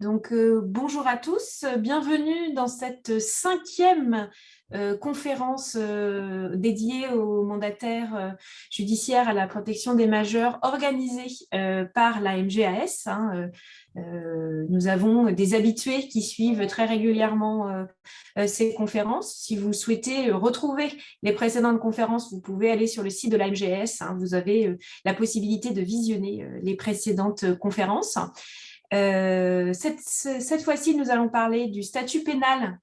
Bonjour à tous, bienvenue dans cette cinquième conférence dédiée aux mandataires judiciaires à la protection des majeurs organisée par la MGAS. Nous avons des habitués qui suivent très régulièrement ces conférences. Si vous souhaitez retrouver les précédentes conférences, vous pouvez aller sur le site de la MGAS. Vous avez la possibilité de visionner les précédentes conférences. Cette fois-ci, nous allons parler du statut pénal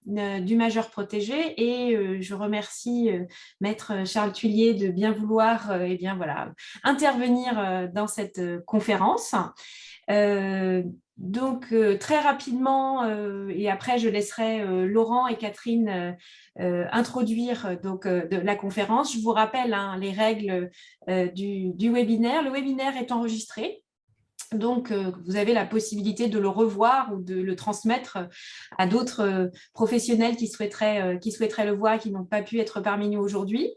du majeur protégé et je remercie Maître Charles Thuillier de bien vouloir intervenir dans cette conférence. Très rapidement, et après je laisserai Laurent et Catherine introduire de la conférence. Je vous rappelle les règles du webinaire. Le webinaire est enregistré. Donc, vous avez la possibilité de le revoir ou de le transmettre à d'autres professionnels qui souhaiteraient le voir et qui n'ont pas pu être parmi nous aujourd'hui.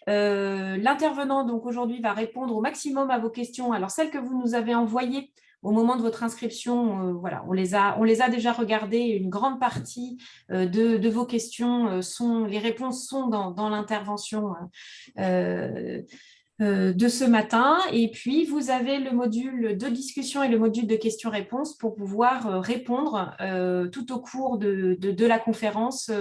L'intervenant, donc, aujourd'hui, va répondre au maximum à vos questions. Alors, celles que vous nous avez envoyées au moment de votre inscription, on les a déjà regardées. Une grande partie de vos questions, les réponses sont dans l'intervention de ce matin. Et puis, vous avez le module de discussion et le module de questions-réponses pour pouvoir répondre tout au cours de la conférence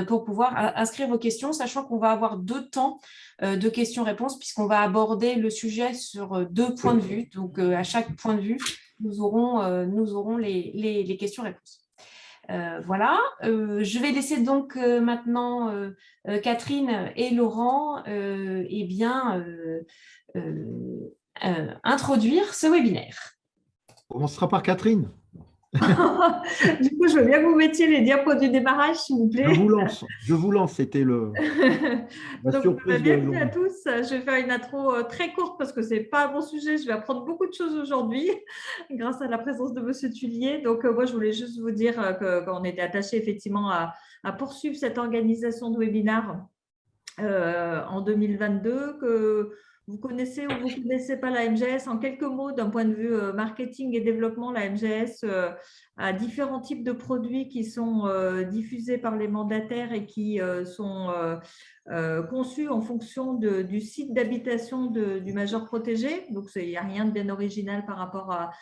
pour pouvoir inscrire vos questions, sachant qu'on va avoir 2 temps de questions-réponses puisqu'on va aborder le sujet sur 2 points de vue. Donc, à chaque point de vue, nous aurons les questions-réponses. Je vais laisser donc maintenant Catherine et Laurent introduire ce webinaire. On commencera par Catherine. Du coup, je veux bien que vous mettiez les diapos du démarrage, s'il vous plaît. Je vous lance, c'était la surprise. Bienvenue à tous. Je vais faire une intro très courte parce que ce n'est pas mon sujet. Je vais apprendre beaucoup de choses aujourd'hui grâce à la présence de M. Thuillier. Donc, moi, je voulais juste vous dire qu'on était attaché effectivement à poursuivre cette organisation de webinaire en 2022, que vous connaissez ou vous ne connaissez pas la MGS. En quelques mots, d'un point de vue marketing et développement, la MGS a différents types de produits qui sont diffusés par les mandataires et qui sont conçus en fonction du site d'habitation du majeur protégé. Donc, il n'y a rien de bien original par rapport à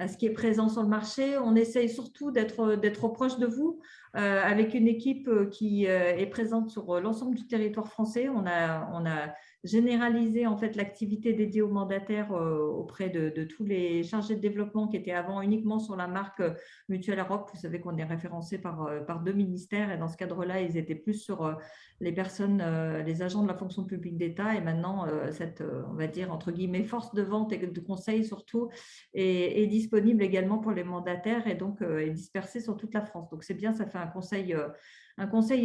ce qui est présent sur le marché. On essaye surtout d'être proche de vous avec une équipe qui est présente sur l'ensemble du territoire français. On a généraliser en fait l'activité dédiée aux mandataires auprès de tous les chargés de développement qui étaient avant uniquement sur la marque Mutuelle Europe. Vous savez qu'on est référencé par 2 ministères et dans ce cadre-là, ils étaient plus sur les personnes, les agents de la fonction publique d'État et maintenant cette, on va dire, entre guillemets, force de vente et de conseil surtout est disponible également pour les mandataires et donc est dispersée sur toute la France. Donc c'est bien, ça fait un conseil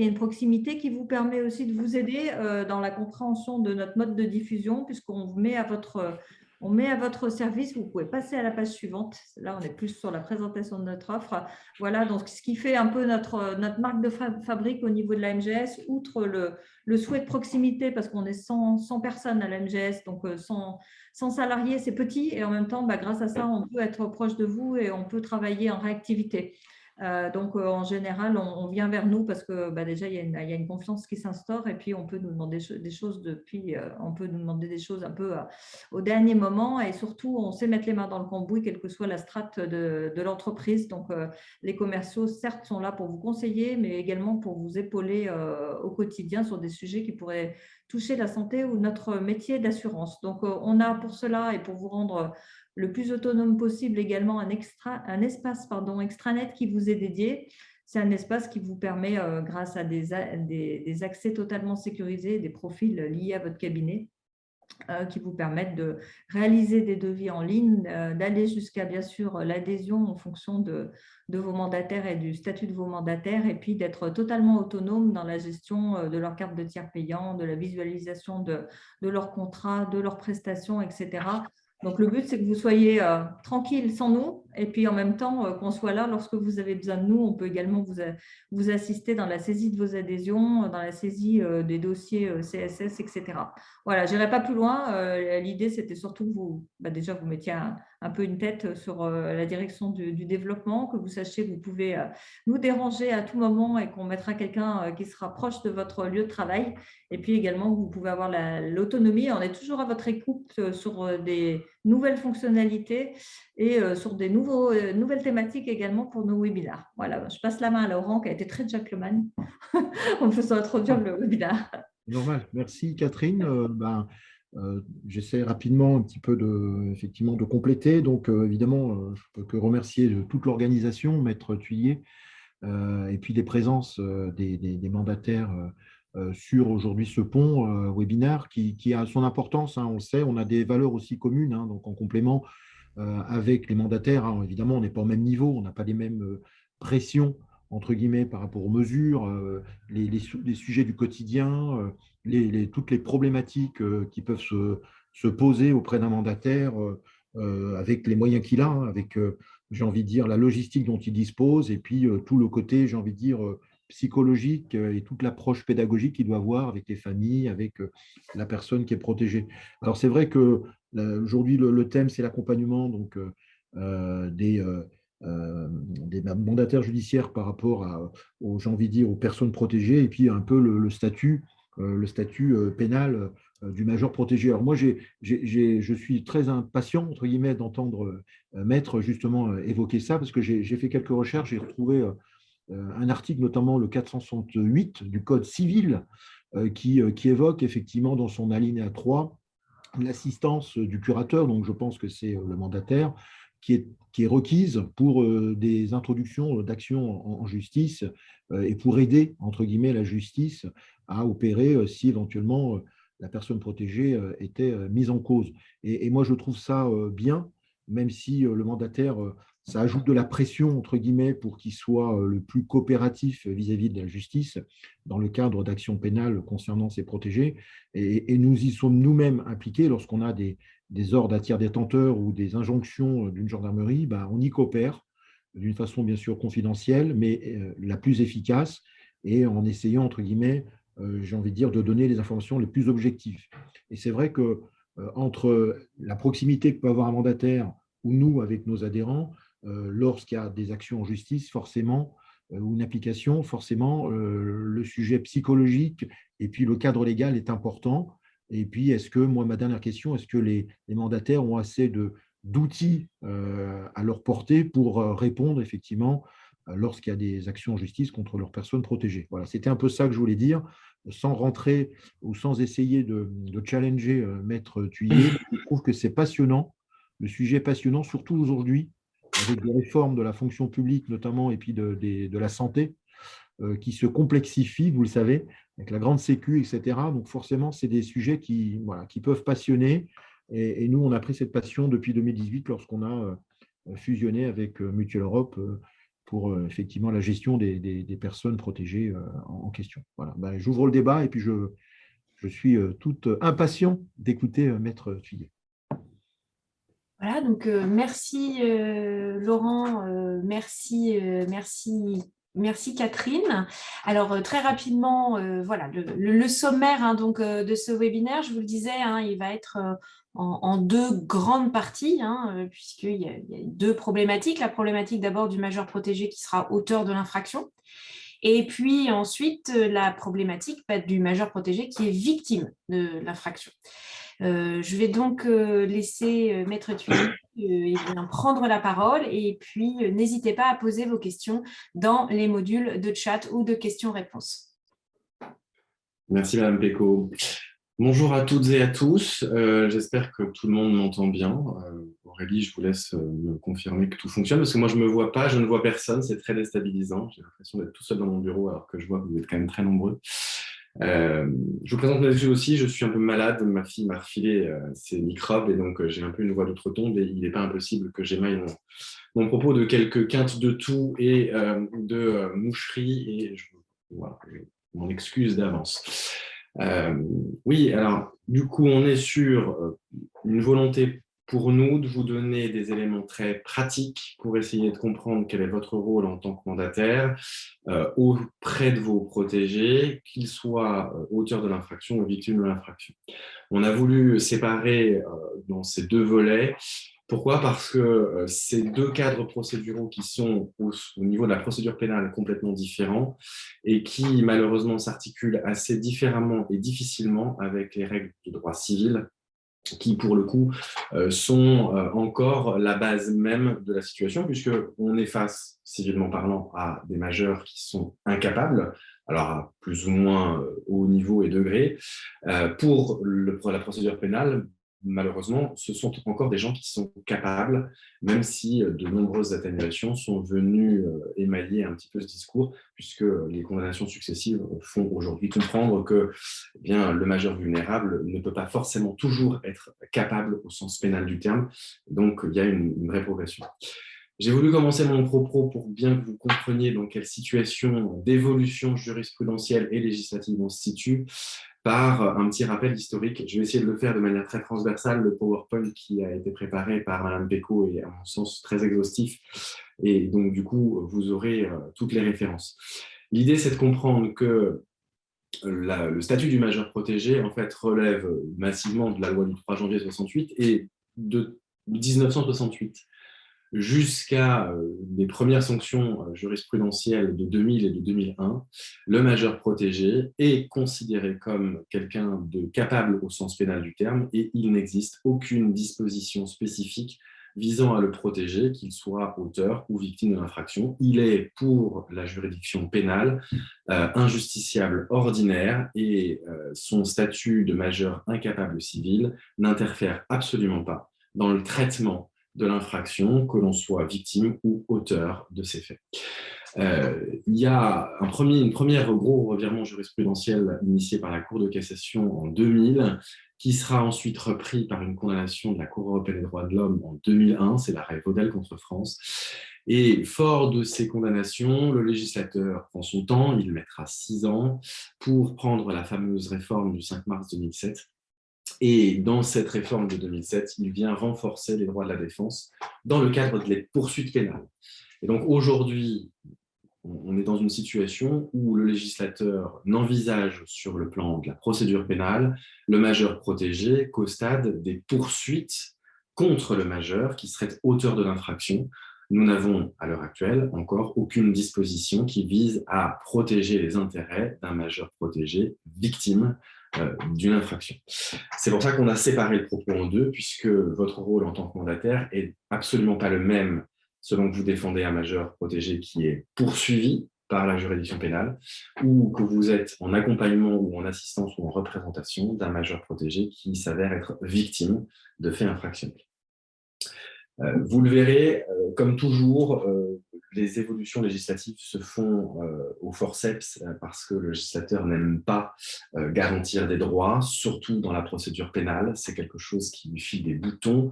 et une proximité qui vous permet aussi de vous aider dans la compréhension de notre mode de diffusion puisqu'on met à votre service. Vous pouvez passer à la page suivante. Là, on est plus sur la présentation de notre offre. Voilà, donc ce qui fait un peu notre marque de fabrique au niveau de la MGS, outre le souhait de proximité parce qu'on est 100 personnes à la MGS, donc 100 salariés, c'est petit et en même temps, grâce à ça, on peut être proche de vous et on peut travailler en réactivité. En général, on vient vers nous parce que déjà, il y a une confiance qui s'instaure et puis on peut nous demander des choses un peu au dernier moment et surtout, on sait mettre les mains dans le cambouis, quelle que soit la strate de l'entreprise. Donc, les commerciaux, certes, sont là pour vous conseiller, mais également pour vous épauler au quotidien sur des sujets qui pourraient toucher la santé ou notre métier d'assurance. Donc, on a pour cela et pour vous rendre le plus autonome possible également un espace extranet qui vous est dédié. C'est un espace qui vous permet, grâce à des accès totalement sécurisés, des profils liés à votre cabinet, qui vous permettent de réaliser des devis en ligne, d'aller jusqu'à bien sûr l'adhésion en fonction de vos mandataires et du statut de vos mandataires et puis d'être totalement autonome dans la gestion de leur carte de tiers payant, de la visualisation de leurs contrats, de leurs prestations, etc. Donc, le but, c'est que vous soyez tranquille sans nous Et puis en même temps, qu'on soit là lorsque vous avez besoin de nous, on peut également vous assister dans la saisie de vos adhésions, dans la saisie des dossiers CSS, etc. Voilà, je n'irai pas plus loin. L'idée, c'était surtout que déjà, vous mettiez un peu une tête sur la direction du développement, que vous sachiez que vous pouvez nous déranger à tout moment et qu'on mettra quelqu'un qui sera proche de votre lieu de travail. Et puis également, vous pouvez avoir l'autonomie. On est toujours à votre écoute sur des nouvelles fonctionnalités et sur des nouvelles thématiques également pour nos webinaires. Voilà, je passe la main à Laurent qui a été très gentleman en me faisant introduire le webinaire. Normal. Merci Catherine. J'essaie rapidement un petit peu effectivement, de compléter. Donc évidemment, je peux que remercier toute l'organisation, Maître Thuillier, et puis les présences des mandataires sur aujourd'hui ce pont webinaire qui a son importance, hein, on le sait, on a des valeurs aussi communes, hein, donc en complément avec les mandataires, hein, évidemment on n'est pas au même niveau, on n'a pas les mêmes pressions entre guillemets par rapport aux mesures, les sujets du quotidien, toutes les problématiques qui peuvent se poser auprès d'un mandataire avec les moyens qu'il a, hein, avec j'ai envie de dire, la logistique dont il dispose, et puis tout le côté, j'ai envie de dire, psychologique et toute l'approche pédagogique qu'il doit avoir avec les familles, avec la personne qui est protégée. Alors, c'est vrai que aujourd'hui, le thème, c'est l'accompagnement donc, des mandataires judiciaires par rapport aux, j'ai envie de dire, aux personnes protégées, et puis un peu le statut pénal du major protégé. Alors moi, je suis très impatient, entre guillemets, d'entendre Maître justement évoquer ça, parce que j'ai fait quelques recherches, j'ai retrouvé un article, notamment le 468 du Code civil, qui évoque effectivement dans son alinéa 3 l'assistance du curateur, donc je pense que c'est le mandataire, qui est requise pour des introductions d'actions en justice et pour aider, entre guillemets, la justice à opérer si éventuellement la personne protégée était mise en cause. Et moi, je trouve ça bien, même si le mandataire, ça ajoute de la pression, entre guillemets, pour qu'il soit le plus coopératif vis-à-vis de la justice dans le cadre d'actions pénales concernant ses protégés. Et nous y sommes nous-mêmes impliqués lorsqu'on a des ordres à tiers détenteur ou des injonctions d'une gendarmerie, ben, on y coopère d'une façon bien sûr confidentielle, mais la plus efficace et en essayant, entre guillemets, j'ai envie de dire, de donner les informations les plus objectives. Et c'est vrai que entre la proximité que peut avoir un mandataire ou nous avec nos adhérents, lorsqu'il y a des actions en justice, forcément, ou une application, forcément, le sujet psychologique et puis le cadre légal est important. Et puis, moi, ma dernière question, est-ce que les mandataires ont assez d'outils à leur portée pour répondre effectivement lorsqu'il y a des actions en justice contre leurs personnes protégées? Voilà, c'était un peu ça que je voulais dire, sans rentrer ou sans essayer de challenger Maître Thuillier. Je trouve que c'est passionnant, le sujet est passionnant, surtout aujourd'hui, avec des réformes de la fonction publique notamment et puis de la santé qui se complexifient, vous le savez, avec la grande sécu, etc. Donc forcément, c'est des sujets qui peuvent passionner. Et nous, on a pris cette passion depuis 2018 lorsqu'on a fusionné avec Mutual Europe pour effectivement la gestion des personnes protégées en question. Voilà. Ben, j'ouvre le débat et puis je suis tout impatient d'écouter Maître Thuillier. Voilà, donc merci Laurent, merci Catherine. Alors très rapidement, voilà le sommaire hein, donc, de ce webinaire, je vous le disais, hein, il va être en deux grandes parties, hein, puisqu'il y a deux problématiques. La problématique d'abord du majeur protégé qui sera auteur de l'infraction. Et puis ensuite, la problématique du majeur protégé qui est victime de l'infraction. Je vais donc laisser Maître Thuillier prendre la parole et puis n'hésitez pas à poser vos questions dans les modules de chat ou de questions-réponses. Merci Madame Péco. Bonjour à toutes et à tous. J'espère que tout le monde m'entend bien. Aurélie, je vous laisse me confirmer que tout fonctionne parce que moi je ne me vois pas, je ne vois personne, c'est très déstabilisant. J'ai l'impression d'être tout seul dans mon bureau alors que je vois que vous êtes quand même très nombreux. Je vous présente mes excuses aussi, je suis un peu malade, ma fille m'a refilé ces microbes et donc j'ai un peu une voix d'outre-tombe et il n'est pas impossible que j'émaille mon propos de quelques quintes de toux et de moucherie et voilà, je m'en excuse d'avance. Oui, alors du coup on est sur une volonté pour nous de vous donner des éléments très pratiques pour essayer de comprendre quel est votre rôle en tant que mandataire auprès de vos protégés, qu'ils soient auteurs de l'infraction ou victimes de l'infraction. On a voulu séparer dans ces deux volets. Pourquoi ? Parce que ces deux cadres procéduraux qui sont au niveau de la procédure pénale complètement différents et qui malheureusement s'articulent assez différemment et difficilement avec les règles de droit civil qui, pour le coup, sont encore la base même de la situation, puisqu'on est face, civilement parlant, à des majeurs qui sont incapables, alors à plus ou moins haut niveau et degré. Pour la procédure pénale, malheureusement, ce sont encore des gens qui sont capables, même si de nombreuses atténuations sont venues émailler un petit peu ce discours, puisque les condamnations successives font aujourd'hui comprendre que eh bien, le majeur vulnérable ne peut pas forcément toujours être capable au sens pénal du terme. Donc, il y a une vraie progression. J'ai voulu commencer mon propos pour bien que vous compreniez dans quelle situation d'évolution jurisprudentielle et législative on se situe, par un petit rappel historique. Je vais essayer de le faire de manière très transversale. Le PowerPoint qui a été préparé par Mme Pecot est, à mon sens, très exhaustif. Et donc, du coup, vous aurez toutes les références. L'idée, c'est de comprendre que le statut du majeur protégé, en fait, relève massivement de la loi du 3 janvier 68 et de 1968 jusqu'à des premières sanctions jurisprudentielles de 2000 et de 2001, le majeur protégé est considéré comme quelqu'un de capable au sens pénal du terme et il n'existe aucune disposition spécifique visant à le protéger, qu'il soit auteur ou victime de l'infraction. Il est, pour la juridiction pénale, un justiciable ordinaire et son statut de majeur incapable civil n'interfère absolument pas dans le traitement de l'infraction, que l'on soit victime ou auteur de ces faits. Il y a une première gros revirement jurisprudentiel initié par la Cour de cassation en 2000, qui sera ensuite repris par une condamnation de la Cour européenne des droits de l'homme en 2001, c'est l'arrêt Vaudel contre France. Et fort de ces condamnations, le législateur prend son temps, il mettra 6 ans pour prendre la fameuse réforme du 5 mars 2007. Et dans cette réforme de 2007, il vient renforcer les droits de la défense dans le cadre des poursuites pénales. Et donc aujourd'hui, on est dans une situation où le législateur n'envisage sur le plan de la procédure pénale le majeur protégé qu'au stade des poursuites contre le majeur qui serait auteur de l'infraction. Nous n'avons à l'heure actuelle encore aucune disposition qui vise à protéger les intérêts d'un majeur protégé victime d'une infraction. C'est pour ça qu'on a séparé le propos en deux, puisque votre rôle en tant que mandataire est absolument pas le même selon que vous défendez un majeur protégé qui est poursuivi par la juridiction pénale ou que vous êtes en accompagnement ou en assistance ou en représentation d'un majeur protégé qui s'avère être victime de faits infractionnels. Vous le verrez, comme toujours, les évolutions législatives se font au forceps parce que le législateur n'aime pas garantir des droits, surtout dans la procédure pénale. C'est quelque chose qui lui file des boutons.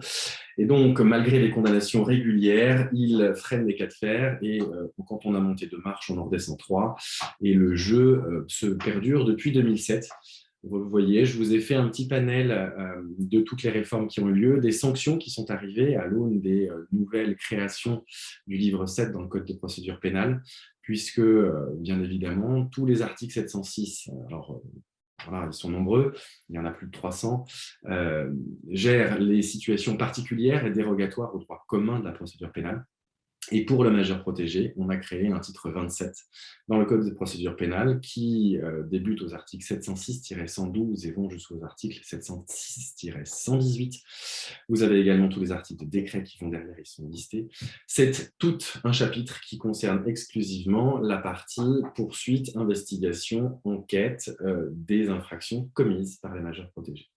Et donc, malgré les condamnations régulières, il freine les cas de fer et quand on a monté 2 marches, on en redescend 3. Et le jeu se perdure depuis 2007. Vous voyez, je vous ai fait un petit panel de toutes les réformes qui ont eu lieu, des sanctions qui sont arrivées à l'aune des nouvelles créations du livre 7 dans le Code de procédure pénale, puisque, bien évidemment, tous les articles 706, alors voilà, ils sont nombreux, il y en a plus de 300, gèrent les situations particulières et dérogatoires au droit commun de la procédure pénale. Et pour le majeur protégé, on a créé un titre 27 dans le Code de procédure pénale qui débute aux articles 706-112 et vont jusqu'aux articles 706-118. Vous avez également tous les articles de décret qui vont derrière, ils sont listés. C'est tout un chapitre qui concerne exclusivement la partie poursuite, investigation, enquête des infractions commises par les majeurs protégés.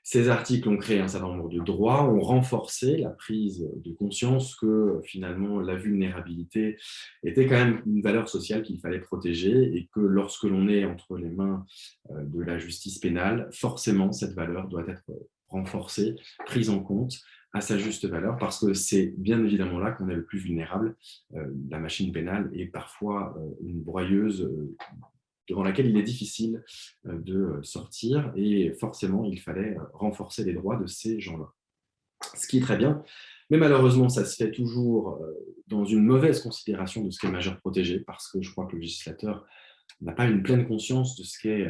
Ces articles ont créé un certain nombre de droits, ont renforcé la prise de conscience que finalement la vulnérabilité était quand même une valeur sociale qu'il fallait protéger et que lorsque l'on est entre les mains de la justice pénale, forcément cette valeur doit être renforcée, prise en compte à sa juste valeur parce que c'est bien évidemment là qu'on est le plus vulnérable. La machine pénale est parfois une broyeuse devant laquelle il est difficile de sortir et forcément il fallait renforcer les droits de ces gens-là. ce qui est très bien. Mais malheureusement, ça se fait toujours dans une mauvaise considération de ce qu'est majeur protégé, parce que je crois que le législateur n'a pas une pleine conscience de ce qu'est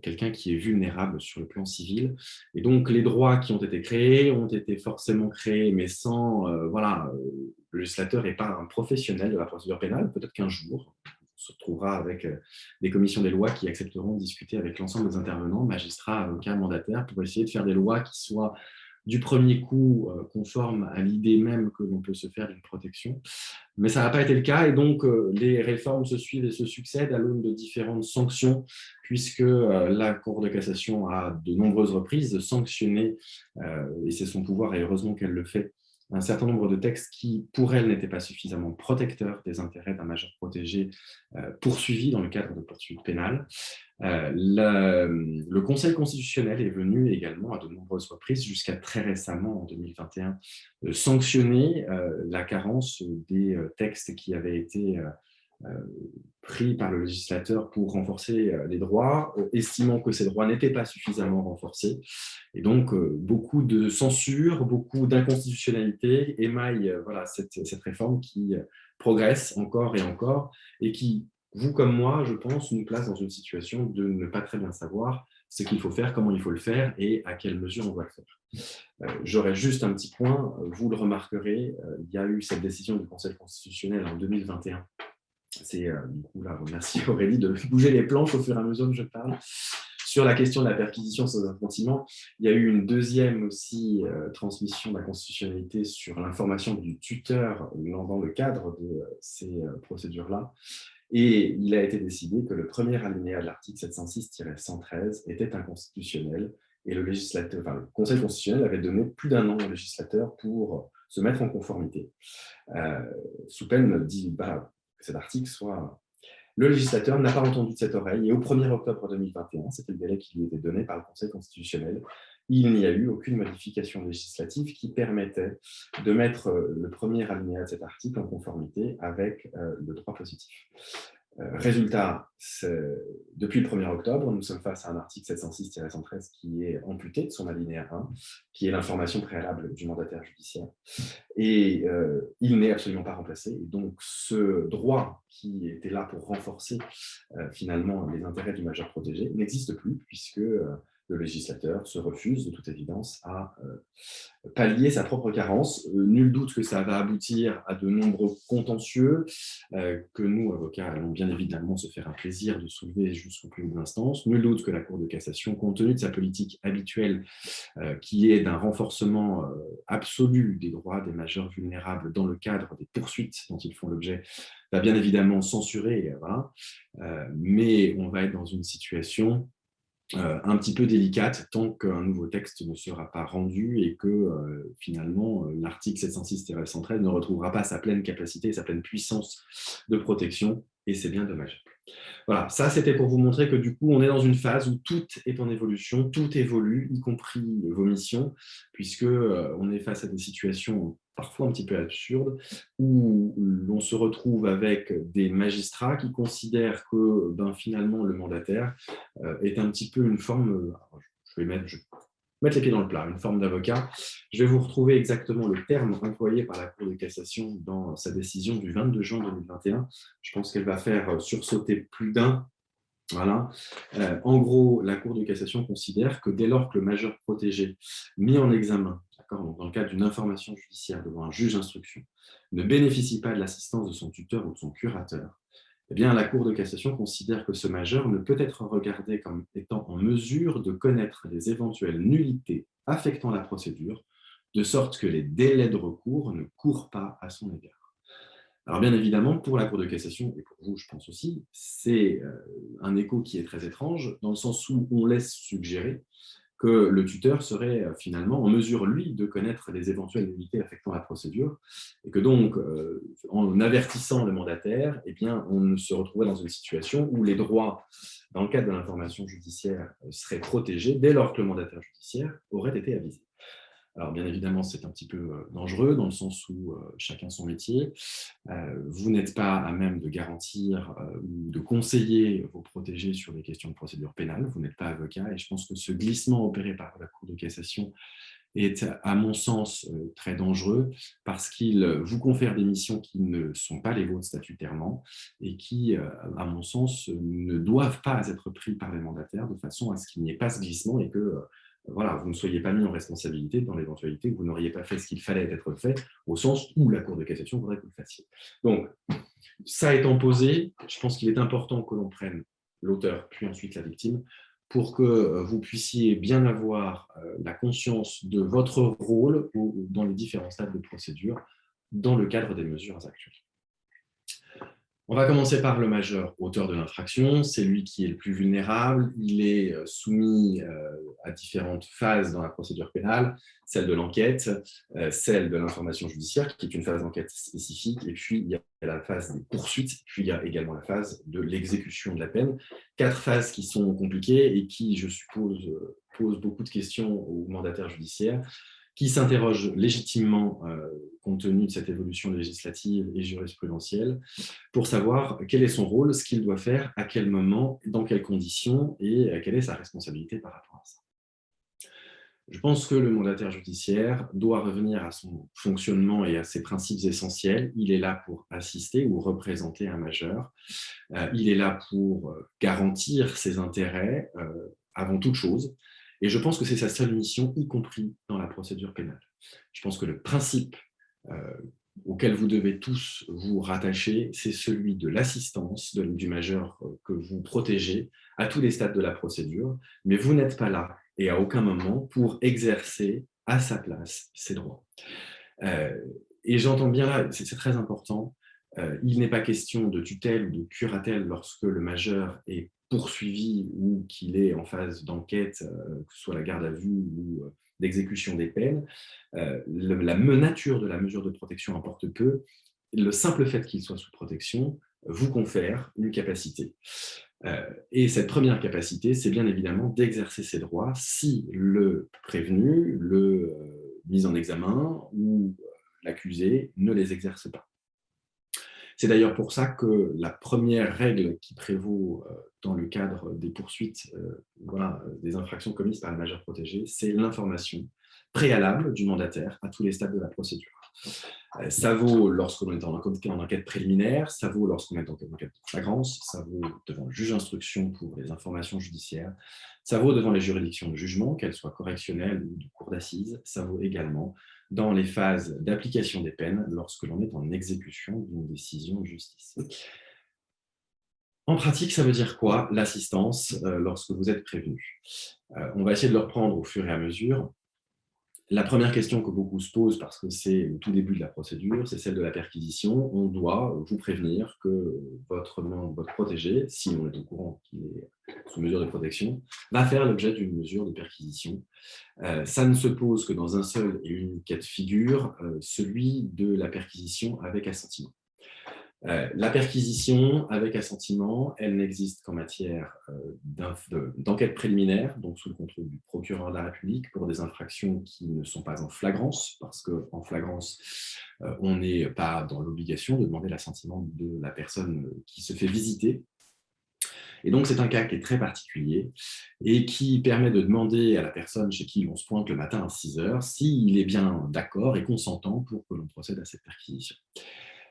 quelqu'un qui est vulnérable sur le plan civil. Et donc, les droits qui ont été forcément créés, mais sans, le législateur n'est pas un professionnel de la procédure pénale. Peut-être qu'un jour, on se retrouvera avec des commissions des lois qui accepteront de discuter avec l'ensemble des intervenants, magistrats, avocats, mandataires, pour essayer de faire des lois qui soient du premier coup conformes à l'idée même que l'on peut se faire d'une protection. Mais ça n'a pas été le cas, et donc les réformes se suivent et se succèdent à l'aune de différentes sanctions, puisque la Cour de cassation a de nombreuses reprises sanctionné, et c'est son pouvoir, et heureusement qu'elle le fait, un certain nombre de textes qui, pour elle, n'étaient pas suffisamment protecteurs des intérêts d'un majeur protégé poursuivi dans le cadre de poursuites pénales. Le Conseil constitutionnel est venu également à de nombreuses reprises, jusqu'à très récemment, en 2021, sanctionner la carence des textes qui avaient été pris par le législateur pour renforcer les droits, estimant que ces droits n'étaient pas suffisamment renforcés. Et donc, beaucoup de censure, beaucoup d'inconstitutionnalité émaillent cette réforme qui progresse encore et encore, et qui, vous comme moi, je pense, nous place dans une situation de ne pas très bien savoir ce qu'il faut faire, comment il faut le faire et à quelle mesure on doit le faire. J'aurais juste un petit point, vous le remarquerez, il y a eu cette décision du Conseil constitutionnel en 2021. C'est du coup là, merci Aurélie de bouger les planches au fur et à mesure que je parle. Sur la question de la perquisition sans assentiment, il y a eu une deuxième aussi transmission de la constitutionnalité sur l'information du tuteur dans le cadre de ces procédures-là. Et il a été décidé que le premier alinéa de l'article 706-113 était inconstitutionnel, et le Conseil constitutionnel avait donné plus d'1 an au législateur pour se mettre en conformité, sous peine que cet article soit... Le législateur n'a pas entendu de cette oreille, et au 1er octobre 2021, c'était le délai qui lui était donné par le Conseil constitutionnel, il n'y a eu aucune modification législative qui permettait de mettre le premier alinéa de cet article en conformité avec le droit positif. Résultat, depuis le 1er octobre, nous sommes face à un article 706-113 qui est amputé de son alinéa 1, qui est l'information préalable du mandataire judiciaire. Et il n'est absolument pas remplacé. Et donc, ce droit qui était là pour renforcer finalement les intérêts du majeur protégé n'existe plus, puisque le législateur se refuse de toute évidence à pallier sa propre carence. Nul doute que ça va aboutir à de nombreux contentieux que nous, avocats, allons bien évidemment se faire un plaisir de soulever jusqu'au plus haut de l'instance. Nul doute que la Cour de cassation, compte tenu de sa politique habituelle qui est d'un renforcement absolu des droits des majeurs vulnérables dans le cadre des poursuites dont ils font l'objet, va bien évidemment censurer, mais on va être dans une situation un petit peu délicate tant qu'un nouveau texte ne sera pas rendu et que finalement l'article 706-113 ne retrouvera pas sa pleine capacité, sa pleine puissance de protection, et c'est bien dommage. Voilà, ça c'était pour vous montrer que du coup on est dans une phase où tout est en évolution, tout évolue, y compris vos missions, puisque on est face à des situations parfois un petit peu absurdes, où l'on se retrouve avec des magistrats qui considèrent que finalement le mandataire est un petit peu une forme, je vais mettre les pieds dans le plat, une forme d'avocat. Je vais vous retrouver exactement le terme employé par la Cour de cassation dans sa décision du 22 juin 2021. Je pense qu'elle va faire sursauter plus d'un. Voilà. En gros, la Cour de cassation considère que dès lors que le majeur protégé mis en examen, dans le cadre d'une information judiciaire devant un juge d'instruction, ne bénéficie pas de l'assistance de son tuteur ou de son curateur, eh bien, la Cour de cassation considère que ce majeur ne peut être regardé comme étant en mesure de connaître les éventuelles nullités affectant la procédure, de sorte que les délais de recours ne courent pas à son égard. Alors bien évidemment, pour la Cour de cassation, et pour vous, je pense aussi, c'est un écho qui est très étrange, dans le sens où on laisse suggérer que le tuteur serait finalement en mesure, lui, de connaître les éventuelles nullités affectant la procédure, et que donc, en avertissant le mandataire, eh bien, on se retrouvait dans une situation où les droits, dans le cadre de l'information judiciaire, seraient protégés dès lors que le mandataire judiciaire aurait été avisé. Alors, bien évidemment, c'est un petit peu dangereux dans le sens où chacun son métier. Vous n'êtes pas à même de garantir ou de conseiller vos protégés sur des questions de procédure pénale. Vous n'êtes pas avocat, et je pense que ce glissement opéré par la Cour de cassation est, à mon sens, très dangereux parce qu'il vous confère des missions qui ne sont pas les vôtres statutairement et qui, à mon sens, ne doivent pas être pris par les mandataires de façon à ce qu'il n'y ait pas ce glissement et que voilà, vous ne soyez pas mis en responsabilité dans l'éventualité où vous n'auriez pas fait ce qu'il fallait être fait, au sens où la Cour de cassation voudrait que vous le fassiez. Donc, ça étant posé, je pense qu'il est important que l'on prenne l'auteur, puis ensuite la victime, pour que vous puissiez bien avoir la conscience de votre rôle dans les différents stades de procédure dans le cadre des mesures actuelles. On va commencer par le majeur auteur de l'infraction. C'est lui qui est le plus vulnérable. Il est soumis à différentes phases dans la procédure pénale, celle de l'enquête, celle de l'information judiciaire, qui est une phase d'enquête spécifique, et puis il y a la phase des poursuites, puis il y a également la phase de l'exécution de la peine. 4 phases qui sont compliquées et qui, je suppose, posent beaucoup de questions aux mandataires judiciaires, qui s'interroge légitimement, compte tenu de cette évolution législative et jurisprudentielle, pour savoir quel est son rôle, ce qu'il doit faire, à quel moment, dans quelles conditions, et quelle est sa responsabilité par rapport à ça. Je pense que le mandataire judiciaire doit revenir à son fonctionnement et à ses principes essentiels. Il est là pour assister ou représenter un majeur. Il est là pour garantir ses intérêts avant toute chose. Et je pense que c'est sa seule mission, y compris dans la procédure pénale. Je pense que le principe auquel vous devez tous vous rattacher, c'est celui de l'assistance du majeur que vous protégez à tous les stades de la procédure, mais vous n'êtes pas là et à aucun moment pour exercer à sa place ses droits. Et j'entends bien là, c'est très important, il n'est pas question de tutelle ou de curatelle lorsque le majeur est poursuivi ou qu'il est en phase d'enquête, que ce soit la garde à vue ou d'exécution des peines. La nature de la mesure de protection importe peu. Le simple fait qu'il soit sous protection vous confère une capacité. Et cette première capacité, c'est bien évidemment d'exercer ses droits si le prévenu, le mis en examen ou l'accusé ne les exerce pas. C'est d'ailleurs pour ça que la première règle qui prévaut dans le cadre des poursuites, des infractions commises par le majeur protégé, c'est l'information préalable du mandataire à tous les stades de la procédure. Ça vaut lorsqu'on est en enquête préliminaire, ça vaut lorsqu'on est en enquête de flagrance, ça vaut devant le juge d'instruction pour les informations judiciaires, ça vaut devant les juridictions de jugement, qu'elles soient correctionnelles ou de cour d'assises, ça vaut également dans les phases d'application des peines lorsque l'on est en exécution d'une décision de justice. En pratique, ça veut dire quoi, l'assistance, lorsque vous êtes prévenu? On va essayer de le reprendre au fur et à mesure. La première question que beaucoup se posent, parce que c'est le tout début de la procédure, c'est celle de la perquisition. On doit vous prévenir que votre protégé, si on est au courant qu'il est sous mesure de protection, va faire l'objet d'une mesure de perquisition. Ça ne se pose que dans un seul et unique cas de figure, celui de la perquisition avec assentiment. La perquisition avec assentiment, elle n'existe qu'en matière d'enquête préliminaire, donc sous le contrôle du procureur de la République, pour des infractions qui ne sont pas en flagrance, parce qu'en flagrance, on n'est pas dans l'obligation de demander l'assentiment de la personne qui se fait visiter. Et donc, c'est un cas qui est très particulier et qui permet de demander à la personne chez qui on se pointe le matin à 6 heures s'il est bien d'accord et consentant pour que l'on procède à cette perquisition.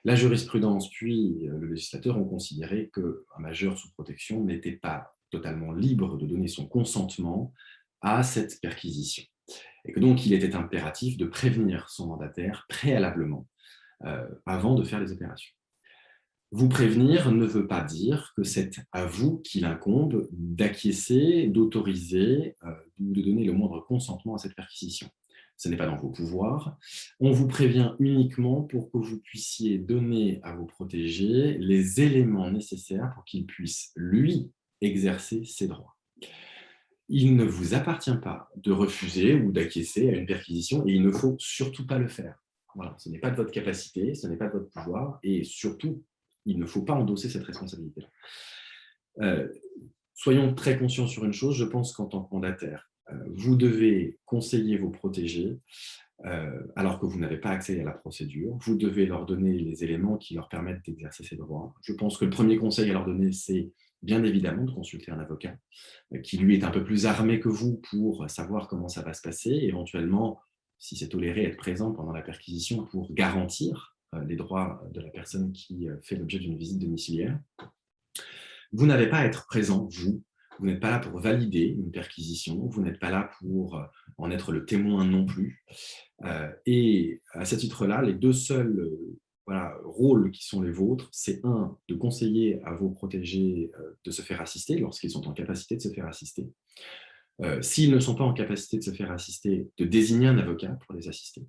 La jurisprudence puis le législateur ont considéré qu'un majeur sous protection n'était pas totalement libre de donner son consentement à cette perquisition. Et que donc, il était impératif de prévenir son mandataire préalablement avant de faire les opérations. Vous prévenir ne veut pas dire que c'est à vous qu'il incombe d'acquiescer, d'autoriser ou de donner le moindre consentement à cette perquisition. Ce n'est pas dans vos pouvoirs. On vous prévient uniquement pour que vous puissiez donner à vos protégés les éléments nécessaires pour qu'il puisse, lui, exercer ses droits. Il ne vous appartient pas de refuser ou d'acquiescer à une perquisition et il ne faut surtout pas le faire. Voilà, ce n'est pas de votre capacité, ce n'est pas de votre pouvoir et surtout, il ne faut pas endosser cette responsabilité-là. Soyons très conscients sur une chose, je pense qu'en tant que mandataire, vous devez conseiller vos protégés alors que vous n'avez pas accès à la procédure. Vous devez leur donner les éléments qui leur permettent d'exercer ces droits. Je pense que le premier conseil à leur donner, c'est bien évidemment de consulter un avocat qui, lui, est un peu plus armé que vous pour savoir comment ça va se passer, éventuellement si c'est toléré, être présent pendant la perquisition pour garantir les droits de la personne qui fait l'objet d'une visite domiciliaire. Vous n'avez pas à être présent, vous n'êtes pas là pour valider une perquisition, vous n'êtes pas là pour en être le témoin non plus. Et à ce titre-là, les deux seuls rôles qui sont les vôtres, c'est de conseiller à vos protégés de se faire assister lorsqu'ils sont en capacité de se faire assister. S'ils ne sont pas en capacité de se faire assister, de désigner un avocat pour les assister.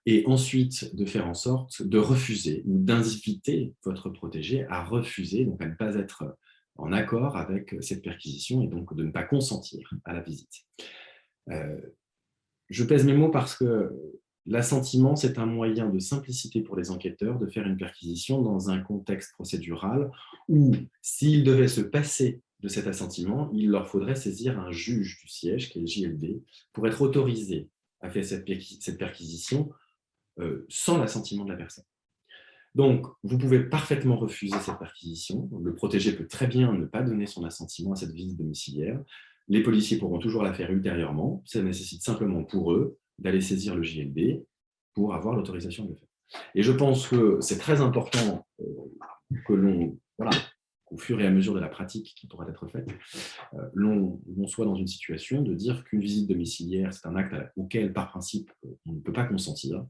Et ensuite, de faire en sorte de refuser ou d'inviter votre protégé à refuser, donc à ne pas être en accord avec cette perquisition et donc de ne pas consentir à la visite. Je pèse mes mots parce que l'assentiment, c'est un moyen de simplicité pour les enquêteurs de faire une perquisition dans un contexte procédural où, s'ils devaient se passer de cet assentiment, il leur faudrait saisir un juge du siège, qui est le JLD, pour être autorisé à faire cette perquisition sans l'assentiment de la personne. Donc, vous pouvez parfaitement refuser cette perquisition. Le protégé peut très bien ne pas donner son assentiment à cette visite domiciliaire. Les policiers pourront toujours la faire ultérieurement. Ça nécessite simplement pour eux d'aller saisir le JLD pour avoir l'autorisation de le faire. Et je pense que c'est très important que l'on, au fur et à mesure de la pratique qui pourra être faite, l'on soit dans une situation de dire qu'une visite domiciliaire, c'est un acte auquel, par principe, on ne peut pas consentir,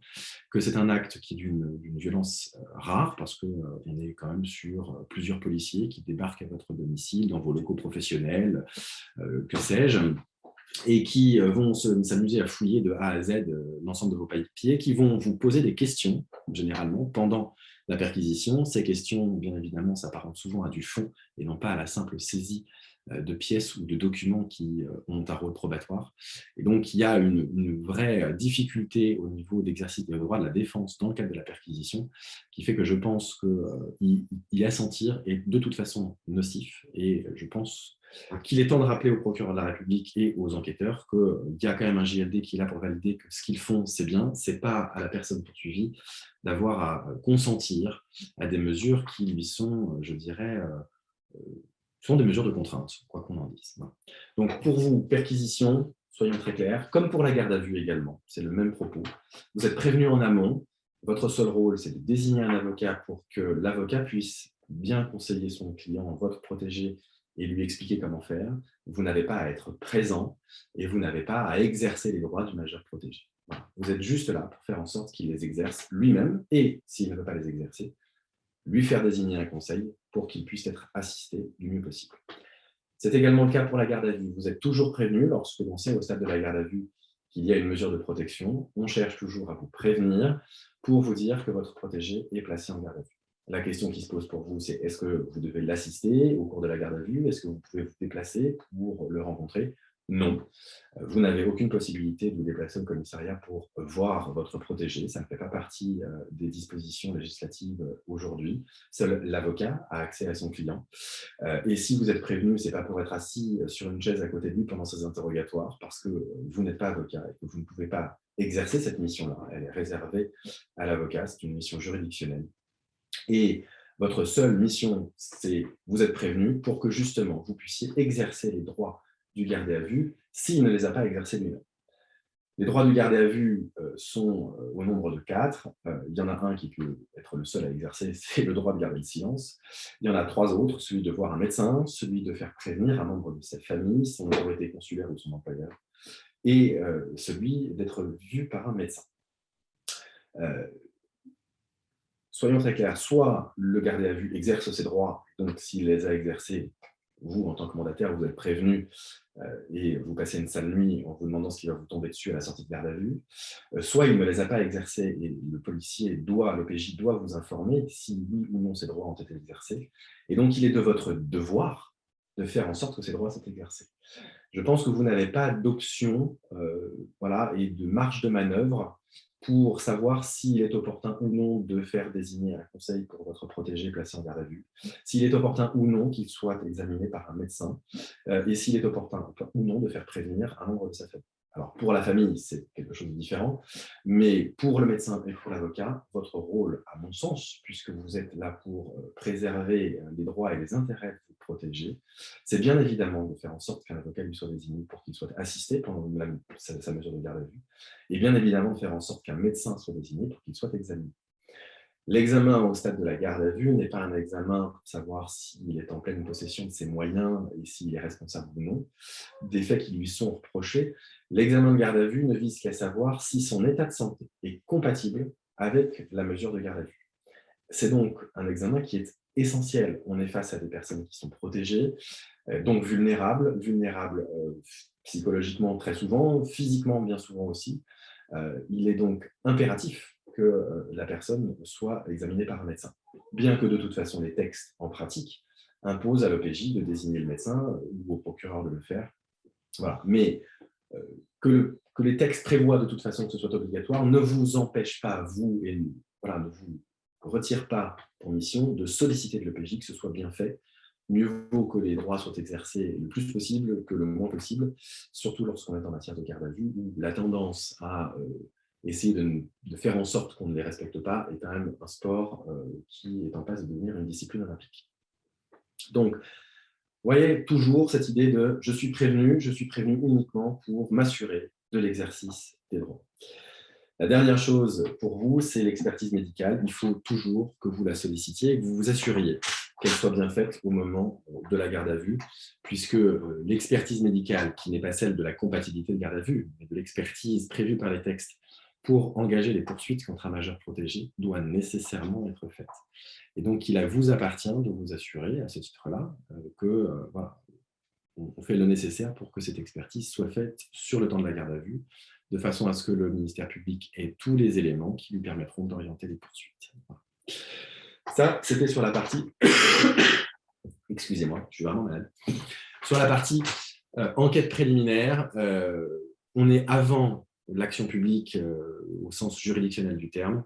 que c'est un acte qui est d'une violence rare, parce qu'on est quand même sur plusieurs policiers qui débarquent à votre domicile, dans vos locaux professionnels, que sais-je, et qui vont s'amuser à fouiller de A à Z l'ensemble de vos papiers, qui vont vous poser des questions, généralement, pendant la perquisition. Ces questions, bien évidemment, s'apparentent souvent à du fond et non pas à la simple saisie de pièces ou de documents qui ont un rôle probatoire. Et donc, il y a une vraie difficulté au niveau d'exercice des droits de la défense dans le cadre de la perquisition, qui fait que je pense qu'y assentir est de toute façon nocif. Et je pense qu'il est temps de rappeler au procureur de la République et aux enquêteurs qu'il y a quand même un JLD qui est là pour valider que ce qu'ils font, c'est bien. Ce n'est pas à la personne poursuivie d'avoir à consentir à des mesures qui lui sont, je dirais, sont des mesures de contrainte, quoi qu'on en dise. Voilà. Donc, pour vous, perquisition, soyons très clairs, comme pour la garde à vue également, c'est le même propos. Vous êtes prévenu en amont. Votre seul rôle, c'est de désigner un avocat pour que l'avocat puisse bien conseiller son client, votre protégé, et lui expliquer comment faire. Vous n'avez pas à être présent et vous n'avez pas à exercer les droits du majeur protégé. Voilà. Vous êtes juste là pour faire en sorte qu'il les exerce lui-même et, s'il ne veut pas les exercer, lui faire désigner un conseil pour qu'il puisse être assisté du mieux possible. C'est également le cas pour la garde à vue. Vous êtes toujours prévenu lorsque l'on sait au stade de la garde à vue qu'il y a une mesure de protection. On cherche toujours à vous prévenir pour vous dire que votre protégé est placé en garde à vue. La question qui se pose pour vous, c'est est-ce que vous devez l'assister au cours de la garde à vue? Est-ce que vous pouvez vous déplacer pour le rencontrer? Non. Vous n'avez aucune possibilité de vous déplacer au commissariat pour voir votre protégé. Ça ne fait pas partie des dispositions législatives aujourd'hui. Seul l'avocat a accès à son client. Et si vous êtes prévenu, ce n'est pas pour être assis sur une chaise à côté de lui pendant ses interrogatoires, parce que vous n'êtes pas avocat et que vous ne pouvez pas exercer cette mission-là. Elle est réservée à l'avocat. C'est une mission juridictionnelle. Et votre seule mission, c'est vous êtes prévenu pour que justement vous puissiez exercer les droits du gardé à vue s'il ne les a pas exercés lui-même. Les droits du gardé à vue sont au nombre de 4. Il y en a un qui peut être le seul à exercer, c'est le droit de garder le silence. Il y en a 3 autres, celui de voir un médecin, celui de faire prévenir un membre de sa famille, son autorité consulaire ou son employeur, et celui d'être vu par un médecin. Soyons très clairs, soit le gardé à vue exerce ses droits, donc s'il les a exercés, vous, en tant que mandataire, vous êtes prévenu et vous passez une sale nuit en vous demandant ce qui va vous tomber dessus à la sortie de garde à vue, soit il ne les a pas exercés et l'OPJ doit vous informer si oui ou non ces droits ont été exercés. Et donc, il est de votre devoir de faire en sorte que ces droits soient exercés. Je pense que vous n'avez pas d'option et de marge de manœuvre pour savoir s'il est opportun ou non de faire désigner un conseil pour votre protégé placé en garde à vue, s'il est opportun ou non qu'il soit examiné par un médecin, et s'il est opportun ou non de faire prévenir un membre de sa famille. Alors, pour la famille, c'est quelque chose de différent, mais pour le médecin et pour l'avocat, votre rôle, à mon sens, puisque vous êtes là pour préserver les droits et les intérêts que vous protégez, c'est bien évidemment de faire en sorte qu'un avocat lui soit désigné pour qu'il soit assisté pendant sa mesure de garde à vue, et bien évidemment de faire en sorte qu'un médecin soit désigné pour qu'il soit examiné. L'examen au stade de la garde à vue n'est pas un examen pour savoir s'il est en pleine possession de ses moyens et s'il est responsable ou non des faits qui lui sont reprochés. L'examen de garde à vue ne vise qu'à savoir si son état de santé est compatible avec la mesure de garde à vue. C'est donc un examen qui est essentiel. On est face à des personnes qui sont protégées, donc vulnérables psychologiquement très souvent, physiquement bien souvent aussi. Il est donc impératif que la personne soit examinée par un médecin. Bien que de toute façon les textes en pratique imposent à l'OPJ de désigner le médecin ou au procureur de le faire. Voilà. Mais que les textes prévoient de toute façon que ce soit obligatoire ne vous empêche pas, vous, et voilà, ne vous retire pas pour mission de solliciter de l'OPJ que ce soit bien fait. Mieux vaut que les droits soient exercés le plus possible que le moins possible, surtout lorsqu'on est en matière de garde à vue, où la tendance à essayer de faire en sorte qu'on ne les respecte pas est quand même un sport qui est en passe de devenir une discipline olympique. Donc, vous voyez toujours cette idée de je suis prévenu uniquement pour m'assurer de l'exercice des droits. La dernière chose pour vous, c'est l'expertise médicale. Il faut toujours que vous la sollicitiez et que vous vous assuriez qu'elle soit bien faite au moment de la garde à vue, puisque l'expertise médicale, qui n'est pas celle de la compatibilité de garde à vue, mais de l'expertise prévue par les textes pour engager les poursuites contre un majeur protégé, doit nécessairement être faite. Et donc, il vous appartient de vous assurer, à ce titre-là, que voilà, on fait le nécessaire pour que cette expertise soit faite sur le temps de la garde à vue, de façon à ce que le ministère public ait tous les éléments qui lui permettront d'orienter les poursuites. Voilà. Ça, c'était sur la partie... Excusez-moi, je suis vraiment malade. Sur la partie enquête préliminaire, on est avant l'action publique au sens juridictionnel du terme.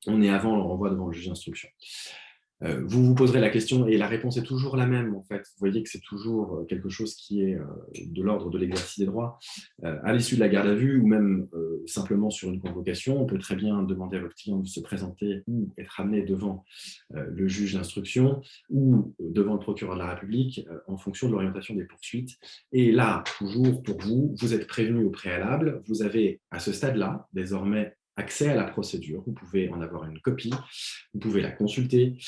On est avant le renvoi devant le juge d'instruction. Vous vous poserez la question, et la réponse est toujours la même, en fait. Vous voyez que c'est toujours quelque chose qui est de l'ordre de l'exercice des droits. À l'issue de la garde à vue, ou même simplement sur une convocation, on peut très bien demander à votre client de se présenter ou être amené devant le juge d'instruction ou devant le procureur de la République en fonction de l'orientation des poursuites. Et là, toujours pour vous, vous êtes prévenu au préalable, vous avez à ce stade-là, désormais, accès à la procédure, vous pouvez en avoir une copie, vous pouvez la consulter.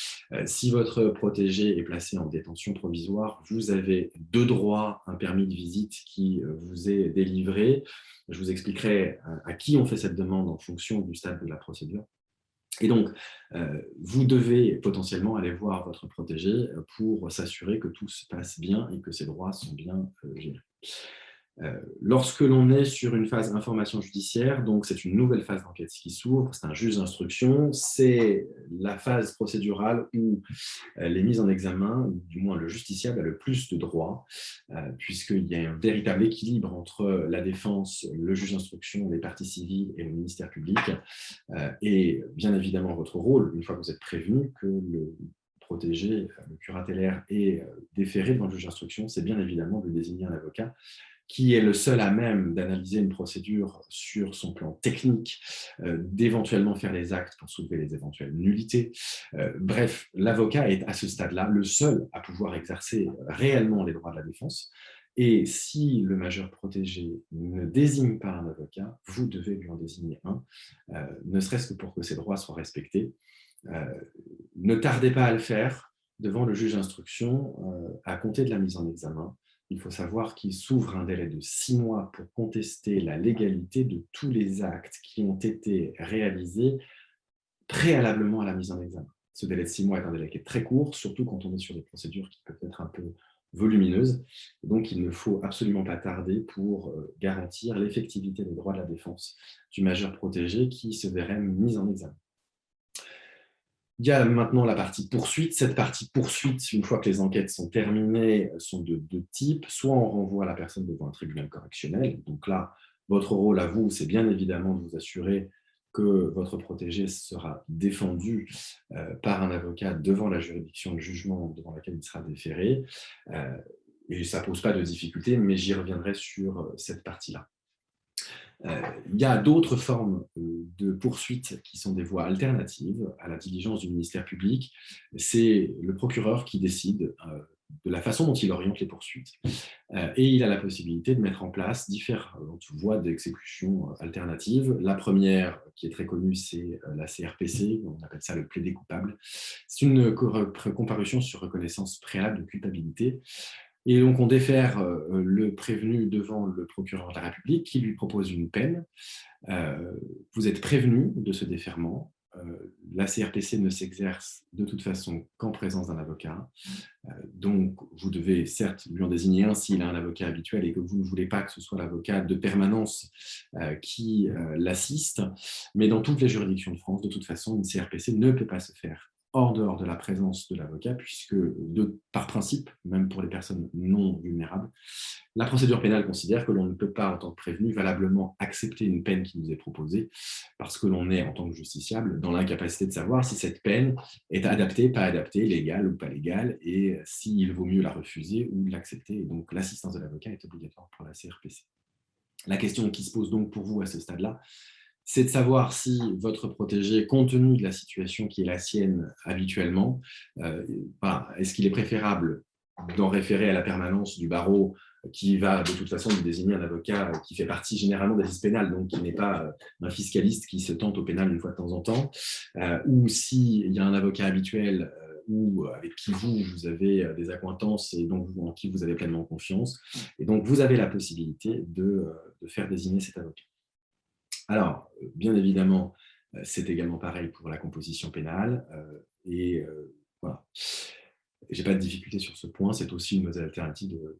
Si votre protégé est placé en détention provisoire, vous avez de droit un permis de visite qui vous est délivré. Je vous expliquerai à qui on fait cette demande en fonction du stade de la procédure. Et donc, vous devez potentiellement aller voir votre protégé pour s'assurer que tout se passe bien et que ses droits sont bien gérés. Lorsque l'on est sur une phase information judiciaire, donc c'est une nouvelle phase d'enquête qui s'ouvre, c'est un juge d'instruction, c'est la phase procédurale où les mises en examen, ou du moins le justiciable a le plus de droits, puisqu'il y a un véritable équilibre entre la défense, le juge d'instruction, les parties civiles et le ministère public, et bien évidemment votre rôle, une fois que vous êtes prévenu, que le protégé, le curatellaire est déféré devant le juge d'instruction, c'est bien évidemment de désigner un avocat qui est le seul à même d'analyser une procédure sur son plan technique, d'éventuellement faire les actes pour soulever les éventuelles nullités. Bref, l'avocat est à ce stade-là le seul à pouvoir exercer réellement les droits de la défense. Et si le majeur protégé ne désigne pas un avocat, vous devez lui en désigner un, ne serait-ce que pour que ses droits soient respectés. Ne tardez pas à le faire devant le juge d'instruction à compter de la mise en examen. Il faut savoir qu'il s'ouvre un délai de 6 mois pour contester la légalité de tous les actes qui ont été réalisés préalablement à la mise en examen. Ce délai de 6 mois est un délai qui est très court, surtout quand on est sur des procédures qui peuvent être un peu volumineuses. Donc, il ne faut absolument pas tarder pour garantir l'effectivité des droits de la défense du majeur protégé qui se verrait mis en examen. Il y a maintenant la partie poursuite. Cette partie poursuite, une fois que les enquêtes sont terminées, sont de deux types. Soit on renvoie la personne devant un tribunal correctionnel. Donc là, votre rôle à vous, c'est bien évidemment de vous assurer que votre protégé sera défendu par un avocat devant la juridiction de jugement devant laquelle il sera déféré. Et ça ne pose pas de difficulté, mais j'y reviendrai sur cette partie-là. Il y a d'autres formes de poursuites qui sont des voies alternatives à la diligence du ministère public. C'est le procureur qui décide de la façon dont il oriente les poursuites. Et il a la possibilité de mettre en place différentes voies d'exécution alternatives. La première, qui est très connue, c'est la CRPC, on appelle ça le plaidé coupable. C'est une comparution sur reconnaissance préalable de culpabilité. Et donc, on défère le prévenu devant le procureur de la République qui lui propose une peine. Vous êtes prévenu de ce déferment. La CRPC ne s'exerce de toute façon qu'en présence d'un avocat. Donc, vous devez certes lui en désigner un s'il a un avocat habituel et que vous ne voulez pas que ce soit l'avocat de permanence qui l'assiste. Mais dans toutes les juridictions de France, de toute façon, une CRPC ne peut pas se faire hors dehors de la présence de l'avocat, puisque par principe, même pour les personnes non vulnérables, la procédure pénale considère que l'on ne peut pas, en tant que prévenu, valablement accepter une peine qui nous est proposée, parce que l'on est, en tant que justiciable, dans l'incapacité de savoir si cette peine est adaptée, pas adaptée, légale ou pas légale, et s'il vaut mieux la refuser ou l'accepter. Et donc, l'assistance de l'avocat est obligatoire pour la CRPC. La question qui se pose donc pour vous à ce stade-là, c'est de savoir si votre protégé, compte tenu de la situation qui est la sienne habituellement, est-ce qu'il est préférable d'en référer à la permanence du barreau qui va de toute façon lui désigner un avocat qui fait partie généralement de la liste pénale, donc qui n'est pas un fiscaliste qui se tente au pénal une fois de temps en temps, ou s'il y a un avocat habituel ou avec qui vous avez des accointances et donc en qui vous avez pleinement confiance. Et donc, vous avez la possibilité de faire désigner cet avocat. Alors, bien évidemment, c'est également pareil pour la composition pénale. Voilà. Je n'ai pas de difficulté sur ce point. C'est aussi une alternative de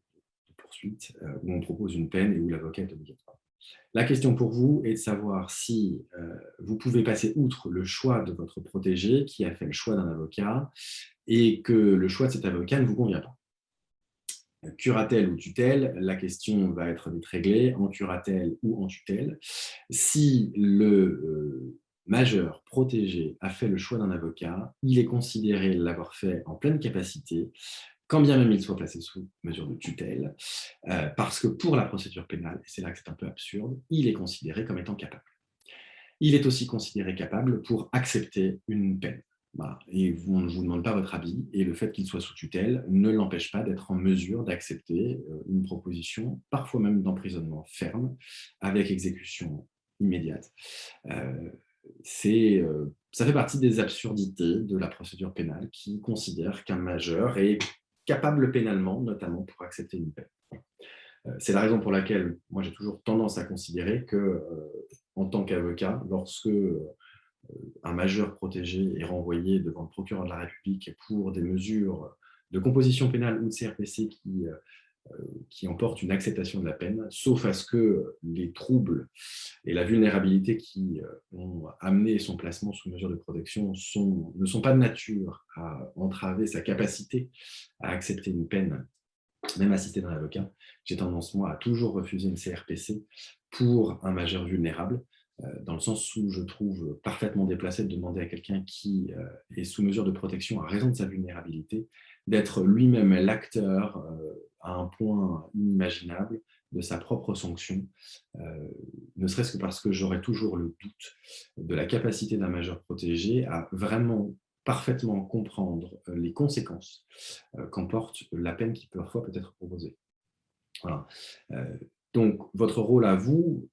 poursuite où on propose une peine et où l'avocat est obligatoire. La question pour vous est de savoir si vous pouvez passer outre le choix de votre protégé qui a fait le choix d'un avocat et que le choix de cet avocat ne vous convient pas. Curatelle ou tutelle, la question va être vite réglée, en curatelle ou en tutelle. Si le majeur protégé a fait le choix d'un avocat, il est considéré l'avoir fait en pleine capacité, quand bien même il soit placé sous mesure de tutelle, parce que pour la procédure pénale, et c'est là que c'est un peu absurde, il est considéré comme étant capable. Il est aussi considéré capable pour accepter une peine. Voilà. Et on ne vous demande pas votre avis, et le fait qu'il soit sous tutelle ne l'empêche pas d'être en mesure d'accepter une proposition, parfois même d'emprisonnement ferme, avec exécution immédiate. Ça fait partie des absurdités de la procédure pénale qui considère qu'un majeur est capable pénalement, notamment pour accepter une peine. C'est la raison pour laquelle moi j'ai toujours tendance à considérer que, en tant qu'avocat, lorsque un majeur protégé est renvoyé devant le procureur de la République pour des mesures de composition pénale ou de CRPC qui emportent une acceptation de la peine, sauf à ce que les troubles et la vulnérabilité qui ont amené son placement sous mesure de protection ne sont pas de nature à entraver sa capacité à accepter une peine, même assisté d'un avocat. J'ai tendance, moi, à toujours refuser une CRPC pour un majeur vulnérable, dans le sens où je trouve parfaitement déplacé de demander à quelqu'un qui est sous mesure de protection à raison de sa vulnérabilité d'être lui-même l'acteur à un point inimaginable de sa propre sanction, ne serait-ce que parce que j'aurais toujours le doute de la capacité d'un majeur protégé à vraiment parfaitement comprendre les conséquences qu'emporte la peine qui parfois peut être proposée. Voilà. Donc, votre rôle à vous,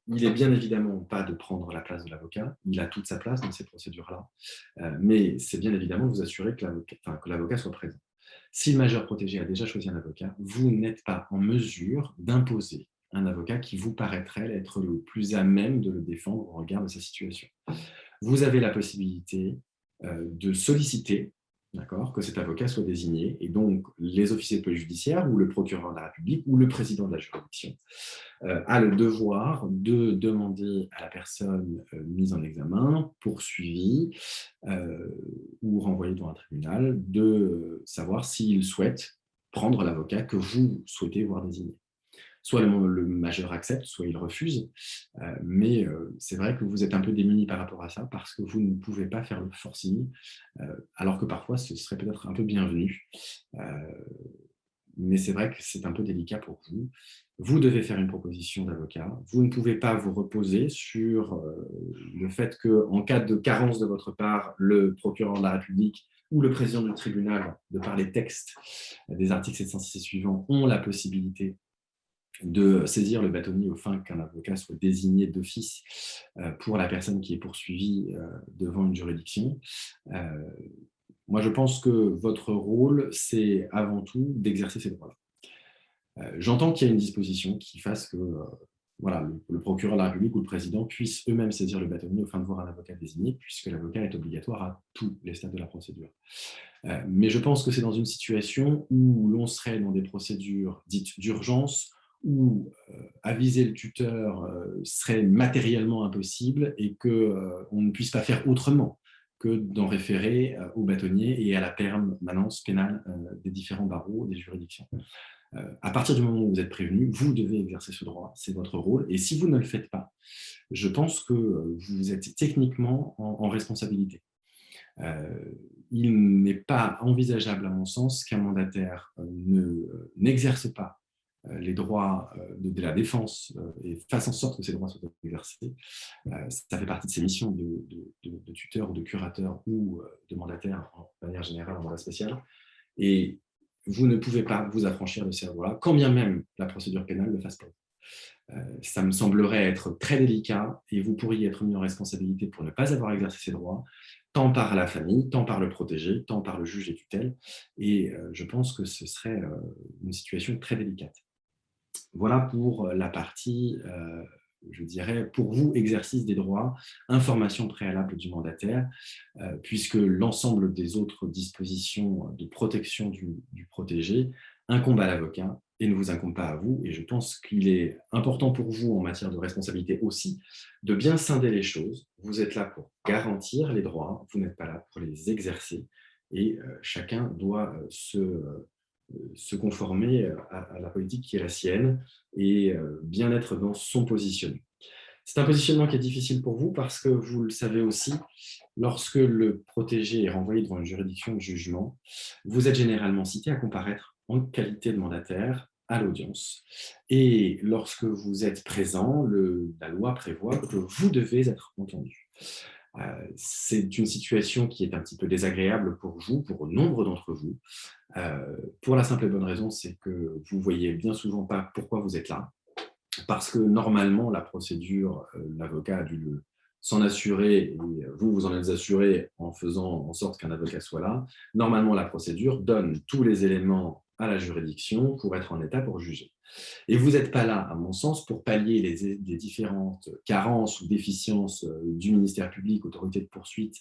il n'est bien évidemment pas de prendre la place de l'avocat, il a toute sa place dans ces procédures-là, mais c'est bien évidemment de vous assurer que l'avocat soit présent. Si le majeur protégé a déjà choisi un avocat, vous n'êtes pas en mesure d'imposer un avocat qui vous paraîtrait être le plus à même de le défendre au regard de sa situation. Vous avez la possibilité de solliciter, que cet avocat soit désigné, et donc les officiers de police judiciaire ou le procureur de la République ou le président de la juridiction a le devoir de demander à la personne mise en examen, poursuivie ou renvoyée devant un tribunal, de savoir s'il souhaite prendre l'avocat que vous souhaitez voir désigné. Soit le majeur accepte, soit il refuse, mais c'est vrai que vous êtes un peu démuni par rapport à ça parce que vous ne pouvez pas faire le forcing, alors que parfois ce serait peut-être un peu bienvenu. mais c'est vrai que c'est un peu délicat pour vous. Vous devez faire une proposition d'avocat. Vous ne pouvez pas vous reposer sur le fait qu'en cas de carence de votre part, le procureur de la République ou le président du tribunal, de par les textes des articles 706 et suivants, ont la possibilité de saisir le bâtonnier aux fins qu'un avocat soit désigné d'office pour la personne qui est poursuivie devant une juridiction. Moi, je pense que votre rôle, c'est avant tout d'exercer ces droits-là. J'entends qu'il y a une disposition qui fasse que voilà, le procureur de la République ou le président puissent eux-mêmes saisir le bâtonnier aux fins de voir un avocat désigné, puisque l'avocat est obligatoire à tous les stades de la procédure. Mais je pense que c'est dans une situation où l'on serait dans des procédures dites d'urgence, où aviser le tuteur serait matériellement impossible et qu'on ne puisse pas faire autrement que d'en référer au bâtonnier et à la permanence pénale des différents barreaux, des juridictions. À partir du moment où vous êtes prévenu, vous devez exercer ce droit, c'est votre rôle. Et si vous ne le faites pas, je pense que vous êtes techniquement en responsabilité. Il n'est pas envisageable, à mon sens, qu'un mandataire n'exerce pas les droits de la défense et fasse en sorte que ces droits soient exercés. Ça fait partie de ses missions de tuteur ou de curateur ou de mandataire en manière générale en mandat spécial. Et vous ne pouvez pas vous affranchir de ces droits-là, quand bien même la procédure pénale le fasse pas. Ça me semblerait être très délicat et vous pourriez être mis en responsabilité pour ne pas avoir exercé ces droits, tant par la famille, tant par le protégé, tant par le juge des tutelles. Et je pense que ce serait une situation très délicate. Voilà pour la partie, je dirais, pour vous, exercice des droits, information préalable du mandataire, puisque l'ensemble des autres dispositions de protection du protégé incombent à l'avocat et ne vous incombent pas à vous. Et je pense qu'il est important pour vous, en matière de responsabilité aussi, de bien scinder les choses. Vous êtes là pour garantir les droits, vous n'êtes pas là pour les exercer. Et chacun doit se conformer à la politique qui est la sienne et bien être dans son positionnement. C'est un positionnement qui est difficile pour vous parce que vous le savez aussi, lorsque le protégé est renvoyé devant une juridiction de jugement, vous êtes généralement cité à comparaître en qualité de mandataire à l'audience. Et lorsque vous êtes présent, la loi prévoit que vous devez être entendu. C'est une situation qui est un petit peu désagréable pour vous, pour nombre d'entre vous, pour la simple et bonne raison, c'est que vous ne voyez bien souvent pas pourquoi vous êtes là, parce que normalement, la procédure, l'avocat a dû s'en assurer, et vous en êtes assuré en faisant en sorte qu'un avocat soit là. Normalement, la procédure donne tous les éléments à la juridiction pour être en état pour juger. Et vous n'êtes pas là, à mon sens, pour pallier les différentes carences ou déficiences du ministère public, autorité de poursuite,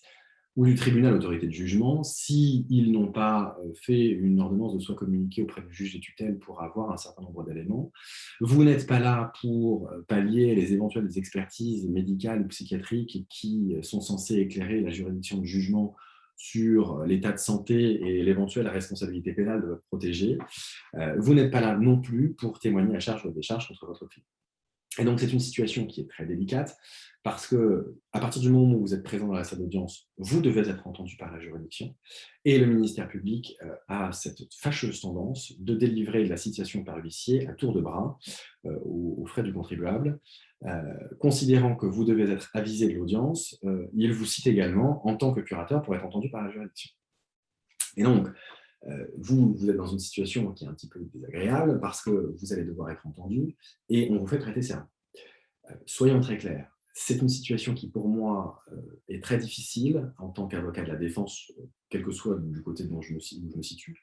ou du tribunal, autorité de jugement, s'ils n'ont pas fait une ordonnance de soit communiquée auprès du juge des tutelles pour avoir un certain nombre d'éléments. Vous n'êtes pas là pour pallier les éventuelles expertises médicales ou psychiatriques qui sont censées éclairer la juridiction de jugement sur l'état de santé et l'éventuelle responsabilité pénale de votre protégé. Vous n'êtes pas là non plus pour témoigner à charge ou à décharge contre votre client. Et donc, c'est une situation qui est très délicate parce qu'à partir du moment où vous êtes présent dans la salle d'audience, vous devez être entendu par la juridiction et le ministère public a cette fâcheuse tendance de délivrer la citation par huissier à tour de bras aux frais du contribuable. Considérant que vous devez être avisé de l'audience, il vous cite également en tant que curateur pour être entendu par la juridiction. Et donc, vous êtes dans une situation qui est un petit peu désagréable parce que vous allez devoir être entendu et on vous fait prêter serment. Soyons très clairs, c'est une situation qui pour moi est très difficile en tant qu'avocat de la défense, quel que soit du côté où je me situe,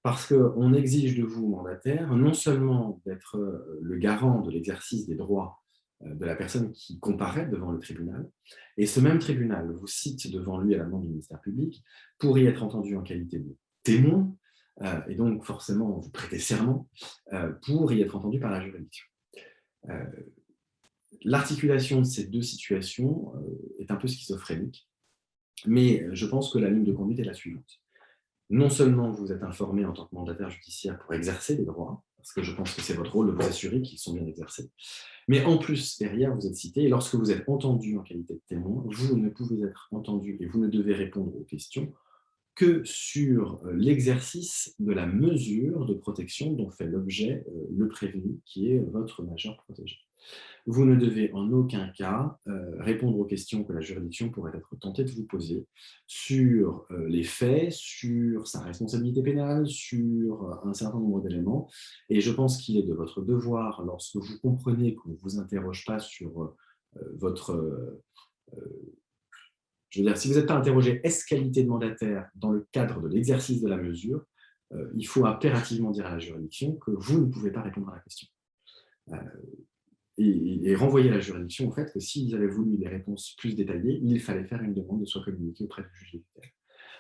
parce qu'on exige de vous, mandataire, non seulement d'être le garant de l'exercice des droits de la personne qui comparaît devant le tribunal, et ce même tribunal vous cite devant lui à la demande du ministère public pour y être entendu en qualité de témoin, et donc forcément vous prêtez serment pour y être entendu par la juridiction. L'articulation de ces deux situations est un peu schizophrénique, mais je pense que la ligne de conduite est la suivante. Non seulement vous êtes informé en tant que mandataire judiciaire pour exercer les droits, parce que je pense que c'est votre rôle de vous assurer qu'ils sont bien exercés, mais en plus, derrière, vous êtes cité, et lorsque vous êtes entendu en qualité de témoin, vous ne pouvez être entendu et vous ne devez répondre aux questions que sur l'exercice de la mesure de protection dont fait l'objet le prévenu, qui est votre majeur protégé. Vous ne devez en aucun cas répondre aux questions que la juridiction pourrait être tentée de vous poser sur les faits, sur sa responsabilité pénale, sur un certain nombre d'éléments. Et je pense qu'il est de votre devoir, lorsque vous comprenez qu'on ne vous interroge pas sur votre... je veux dire, si vous n'êtes pas interrogé est-ce qualité de mandataire dans le cadre de l'exercice de la mesure, il faut impérativement dire à la juridiction que vous ne pouvez pas répondre à la question. Et renvoyer la juridiction au fait que s'ils avaient voulu des réponses plus détaillées, il fallait faire une demande de soit communiquée auprès du juge des tutelles.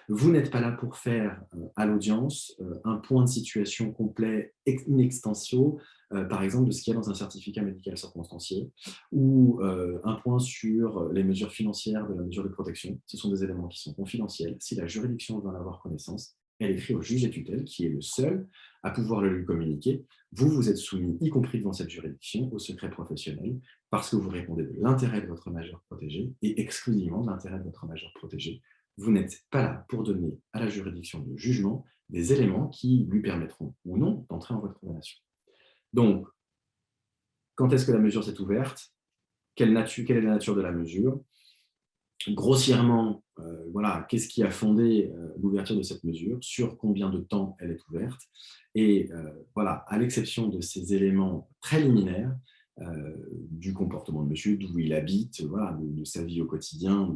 Vous n'êtes pas là pour faire à l'audience un point de situation complet in extensio, par exemple de ce qu'il y a dans un certificat médical circonstancié, ou un point sur les mesures financières de la mesure de protection. Ce sont des éléments qui sont confidentiels. Si la juridiction veut en avoir connaissance, elle écrit au juge des tutelles, qui est le seul à pouvoir le lui communiquer. Vous, vous êtes soumis, y compris devant cette juridiction, au secret professionnel, parce que vous répondez de l'intérêt de votre majeur protégé et exclusivement de l'intérêt de votre majeur protégé. Vous n'êtes pas là pour donner à la juridiction de jugement des éléments qui lui permettront ou non d'entrer en votre condamnation. Donc, quand est-ce que la mesure s'est ouverte? Quelle est la nature de la mesure? Grossièrement, voilà, qu'est-ce qui a fondé l'ouverture de cette mesure? Sur combien de temps elle est ouverte? Et voilà, à l'exception de ces éléments très liminaires, du comportement de monsieur, d'où il habite, voilà, de sa vie au quotidien,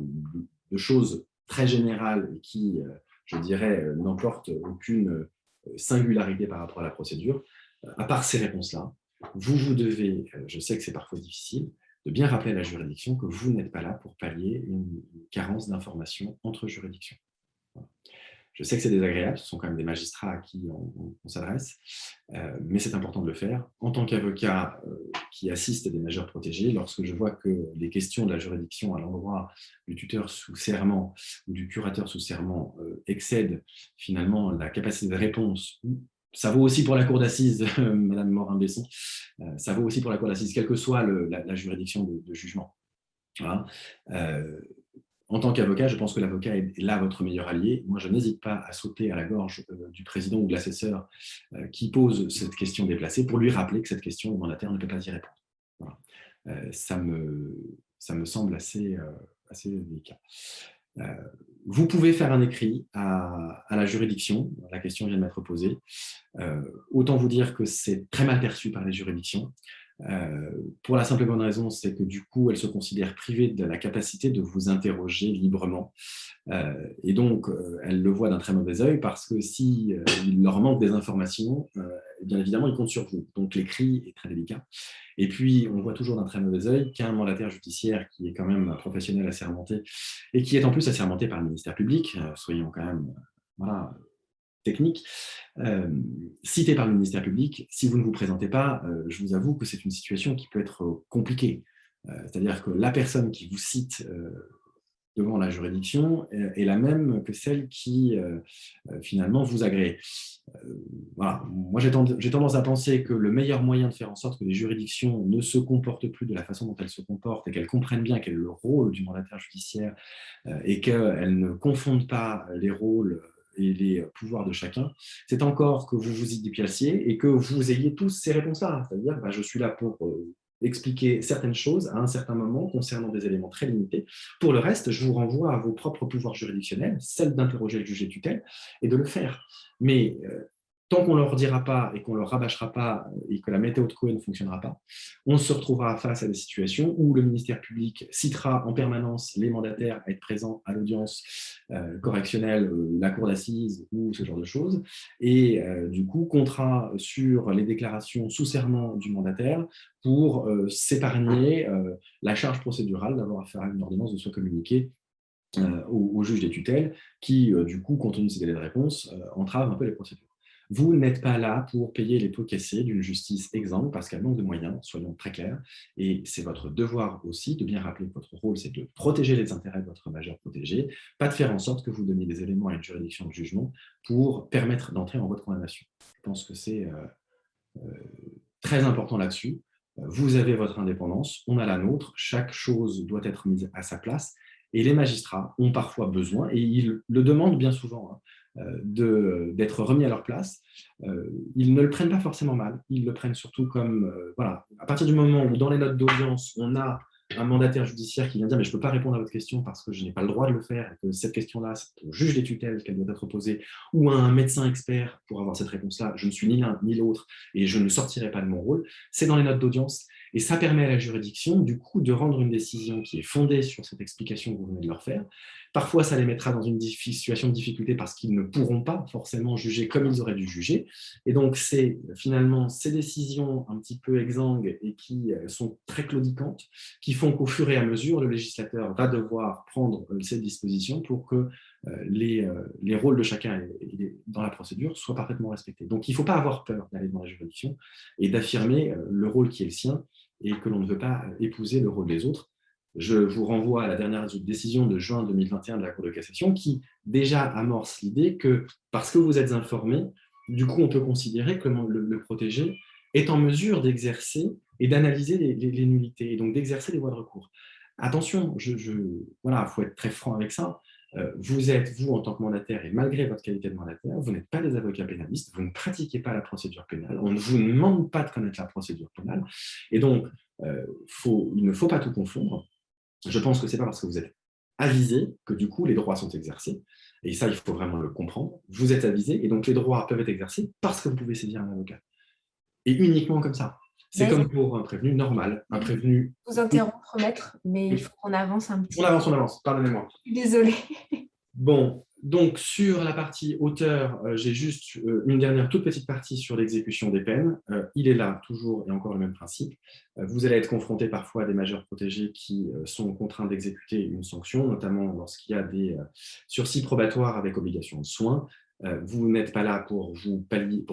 de choses très générales et qui, je dirais, n'emportent aucune singularité par rapport à la procédure, à part ces réponses-là, vous devez, je sais que c'est parfois difficile, de bien rappeler à la juridiction que vous n'êtes pas là pour pallier une carence d'information entre juridictions. Voilà. Je sais que c'est désagréable, ce sont quand même des magistrats à qui on s'adresse, mais c'est important de le faire. En tant qu'avocat qui assiste des majeurs protégés, lorsque je vois que les questions de la juridiction à l'endroit du tuteur sous serment ou du curateur sous serment excèdent finalement la capacité de réponse, ça vaut aussi pour la cour d'assises, Madame Morin-Besson, ça vaut aussi pour la cour d'assises, quelle que soit la juridiction de jugement. Voilà. En tant qu'avocat, je pense que l'avocat est là votre meilleur allié. Moi, je n'hésite pas à sauter à la gorge du président ou de l'assesseur qui pose cette question déplacée pour lui rappeler que cette question, le mandataire ne peut pas y répondre. Voilà. Ça me semble assez délicat. Vous pouvez faire un écrit à la juridiction, la question vient de m'être posée. Autant vous dire que c'est très mal perçu par les juridictions. Pour la simple et bonne raison, c'est que du coup, elles se considèrent privées de la capacité de vous interroger librement. Et donc, elles le voient d'un très mauvais œil parce que s'il leur manque des informations, bien évidemment, ils comptent sur vous. Donc, l'écrit est très délicat. Et puis, on voit toujours d'un très mauvais œil qu'un mandataire judiciaire qui est quand même un professionnel assermenté et qui est en plus assermenté par le ministère public, soyons quand même voilà, techniques, cité par le ministère public, si vous ne vous présentez pas, je vous avoue que c'est une situation qui peut être compliquée. C'est-à-dire que la personne qui vous cite devant la juridiction est la même que celle qui finalement vous agrée. Voilà. Moi, j'ai tendance à penser que le meilleur moyen de faire en sorte que les juridictions ne se comportent plus de la façon dont elles se comportent et qu'elles comprennent bien quel est le rôle du mandataire judiciaire et qu'elles ne confondent pas les rôles et les pouvoirs de chacun, c'est encore que vous vous y déplaciez et que vous ayez tous ces réponses-là. C'est-à-dire, je suis là pour expliquer certaines choses à un certain moment concernant des éléments très limités. Pour le reste, je vous renvoie à vos propres pouvoirs juridictionnels, celle d'interroger le juge des tutelles et de le faire. Mais tant qu'on ne leur dira pas et qu'on ne leur rabâchera pas et que la méthode de Cohen ne fonctionnera pas, on se retrouvera face à des situations où le ministère public citera en permanence les mandataires à être présents à l'audience correctionnelle, la cour d'assises ou ce genre de choses, et du coup comptera sur les déclarations sous serment du mandataire pour s'épargner la charge procédurale d'avoir à faire une ordonnance de soit communiquée au juge des tutelles qui, du coup, compte tenu de ces délais de réponse, entrave un peu les procédures. Vous n'êtes pas là pour payer les pots cassés d'une justice exsangue parce qu'elle manque de moyens, soyons très clairs. Et c'est votre devoir aussi de bien rappeler que votre rôle, c'est de protéger les intérêts de votre majeur protégé, pas de faire en sorte que vous donniez des éléments à une juridiction de jugement pour permettre d'entrer en votre condamnation. Je pense que c'est très important là-dessus. Vous avez votre indépendance, on a la nôtre, chaque chose doit être mise à sa place. Et les magistrats ont parfois besoin, et ils le demandent bien souvent, d'être remis à leur place. Ils ne le prennent pas forcément mal, ils le prennent surtout comme, voilà, à partir du moment où dans les notes d'audience, on a un mandataire judiciaire qui vient dire « mais je ne peux pas répondre à votre question parce que je n'ai pas le droit de le faire, et que cette question-là, c'est au juge des tutelles qu'elle doit être posée, ou à un médecin expert pour avoir cette réponse-là, je ne suis ni l'un ni l'autre, et je ne sortirai pas de mon rôle », c'est dans les notes d'audience. Et ça permet à la juridiction, du coup, de rendre une décision qui est fondée sur cette explication que vous venez de leur faire. Parfois, ça les mettra dans une situation de difficulté parce qu'ils ne pourront pas forcément juger comme ils auraient dû juger. Et donc, c'est finalement ces décisions un petit peu exsangues et qui sont très claudicantes, qui font qu'au fur et à mesure, le législateur va devoir prendre ces dispositions pour que les rôles de chacun dans la procédure soient parfaitement respectés. Donc, il ne faut pas avoir peur d'aller dans la juridiction et d'affirmer le rôle qui est le sien et que l'on ne veut pas épouser le rôle des autres. Je vous renvoie à la dernière décision de juin 2021 de la Cour de cassation qui déjà amorce l'idée que parce que vous êtes informé, du coup, on peut considérer que le protégé est en mesure d'exercer et d'analyser les nullités et donc d'exercer les voies de recours. Attention, voilà, il faut être très franc avec ça. Vous êtes, vous, en tant que mandataire, et malgré votre qualité de mandataire, vous n'êtes pas des avocats pénalistes, vous ne pratiquez pas la procédure pénale, on ne vous demande pas de connaître la procédure pénale, et donc il ne faut pas tout confondre. Je pense que ce n'est pas parce que vous êtes avisé que du coup les droits sont exercés, et ça il faut vraiment le comprendre. Vous êtes avisé, et donc les droits peuvent être exercés parce que vous pouvez saisir un avocat, et uniquement comme ça. C'est comme pour un prévenu normal, un prévenu... Vous interrompre, maître, mais il faut qu'on avance un petit peu. On avance, pardonnez-moi. Désolée. Bon, donc sur la partie auteur, j'ai juste une dernière toute petite partie sur l'exécution des peines. Il est là, toujours et encore le même principe. Vous allez être confronté parfois à des majeurs protégés qui sont contraints d'exécuter une sanction, notamment lorsqu'il y a des sursis probatoires avec obligation de soins. Vous n'êtes pas là pour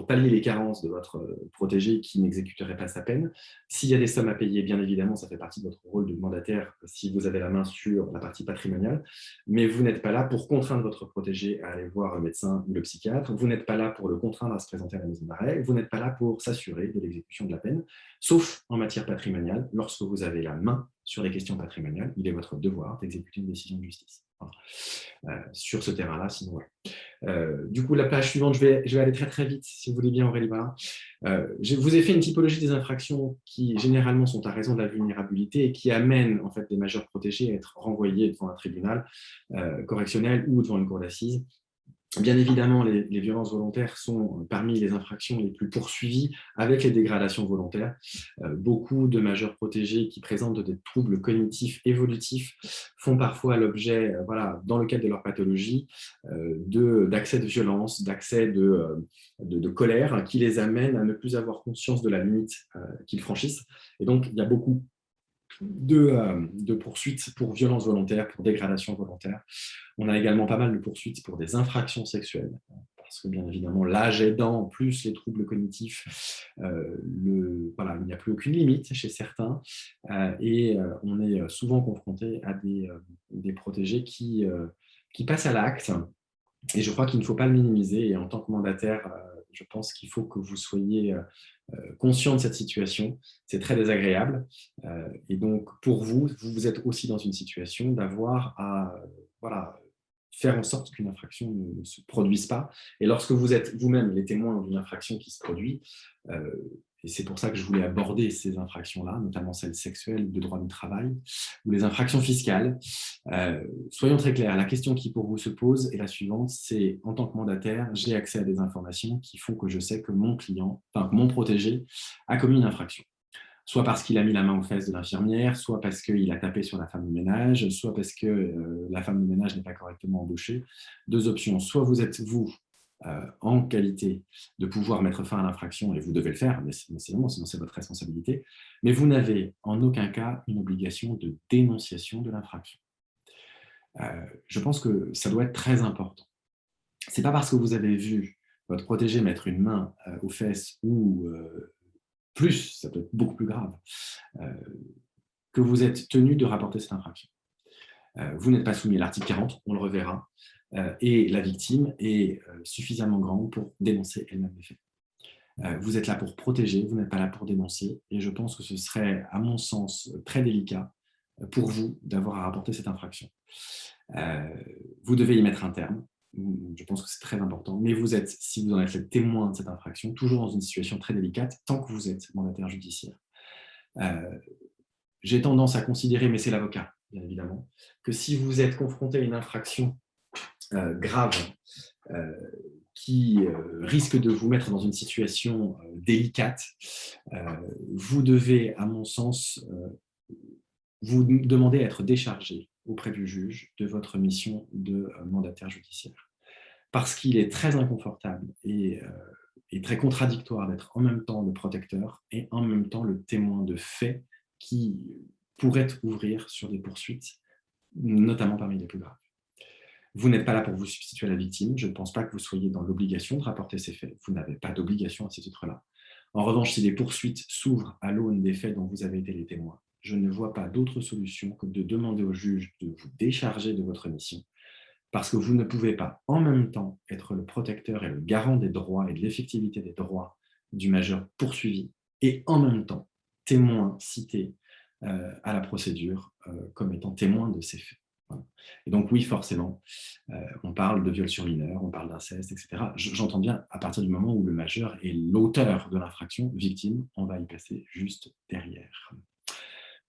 pallier les carences de votre protégé qui n'exécuterait pas sa peine. S'il y a des sommes à payer, bien évidemment, ça fait partie de votre rôle de mandataire si vous avez la main sur la partie patrimoniale, mais vous n'êtes pas là pour contraindre votre protégé à aller voir le médecin ou le psychiatre, vous n'êtes pas là pour le contraindre à se présenter à la maison d'arrêt, vous n'êtes pas là pour s'assurer de l'exécution de la peine, sauf en matière patrimoniale, lorsque vous avez la main sur les questions patrimoniales, il est votre devoir d'exécuter une décision de justice. Voilà. Sur ce terrain-là, sinon, voilà. Du coup, la page suivante, je vais aller très très vite, si vous voulez bien, Aurélie. Voilà. Je vous ai fait une typologie des infractions qui, généralement, sont à raison de la vulnérabilité et qui amènent en fait, des majeurs protégés à être renvoyés devant un tribunal correctionnel ou devant une cour d'assises. Bien évidemment, les violences volontaires sont parmi les infractions les plus poursuivies avec les dégradations volontaires. Beaucoup de majeurs protégés qui présentent des troubles cognitifs évolutifs font parfois l'objet, voilà, dans le cadre de leur pathologie, d'accès de violence, d'accès de colère qui les amènent à ne plus avoir conscience de la limite qu'ils franchissent. Et donc, il y a beaucoup de poursuites pour violences volontaires, pour dégradation volontaire. On a également pas mal de poursuites pour des infractions sexuelles, parce que bien évidemment, l'âge aidant, plus les troubles cognitifs, voilà, il n'y a plus aucune limite chez certains, et on est souvent confronté à des protégés qui passent à l'acte, et je crois qu'il ne faut pas le minimiser, et en tant que mandataire, je pense qu'il faut que vous soyez conscient de cette situation. C'est très désagréable. Et donc, pour vous êtes aussi dans une situation d'avoir à faire en sorte qu'une infraction ne se produise pas. Et lorsque vous êtes vous-même les témoins d'une infraction qui se produit, et c'est pour ça que je voulais aborder ces infractions-là, notamment celles sexuelles, de droit du travail, ou les infractions fiscales. Soyons très clairs, la question qui pour vous se pose est la suivante, c'est en tant que mandataire, j'ai accès à des informations qui font que je sais que mon client, enfin mon protégé, a commis une infraction. Soit parce qu'il a mis la main aux fesses de l'infirmière, soit parce qu'il a tapé sur la femme de ménage, soit parce que la femme de ménage n'est pas correctement embauchée. Deux options, soit vous êtes vous, en qualité de pouvoir mettre fin à l'infraction, et vous devez le faire, mais sinon c'est votre responsabilité, mais vous n'avez en aucun cas une obligation de dénonciation de l'infraction. Je pense que ça doit être très important. Ce n'est pas parce que vous avez vu votre protégé mettre une main aux fesses ou plus, ça peut être beaucoup plus grave, que vous êtes tenu de rapporter cette infraction. Vous n'êtes pas soumis à l'article 40, on le reverra, et la victime est suffisamment grande pour dénoncer elle-même les faits. Vous êtes là pour protéger, vous n'êtes pas là pour dénoncer, et je pense que ce serait, à mon sens, très délicat pour vous d'avoir à rapporter cette infraction. Vous devez y mettre un terme. Je pense que c'est très important, mais vous êtes, si vous en êtes le témoin de cette infraction, toujours dans une situation très délicate tant que vous êtes mandataire judiciaire. J'ai tendance à considérer, mais c'est l'avocat, bien évidemment, que si vous êtes confronté à une infraction grave qui risque de vous mettre dans une situation délicate, vous devez, à mon sens, vous demander à être déchargé auprès du juge de votre mission de mandataire judiciaire. Parce qu'il est très inconfortable et très contradictoire d'être en même temps le protecteur et en même temps le témoin de faits qui pourraient ouvrir sur des poursuites, notamment parmi les plus graves. Vous n'êtes pas là pour vous substituer à la victime. Je ne pense pas que vous soyez dans l'obligation de rapporter ces faits. Vous n'avez pas d'obligation à ce titre-là. En revanche, si des poursuites s'ouvrent à l'aune des faits dont vous avez été les témoins, je ne vois pas d'autre solution que de demander au juge de vous décharger de votre mission, parce que vous ne pouvez pas en même temps être le protecteur et le garant des droits et de l'effectivité des droits du majeur poursuivi et en même temps témoin cité à la procédure comme étant témoin de ces faits. Voilà. Et donc oui, forcément, on parle de viol sur mineur, on parle d'inceste, etc. J'entends bien, à partir du moment où le majeur est l'auteur de l'infraction, victime, on va y passer juste derrière.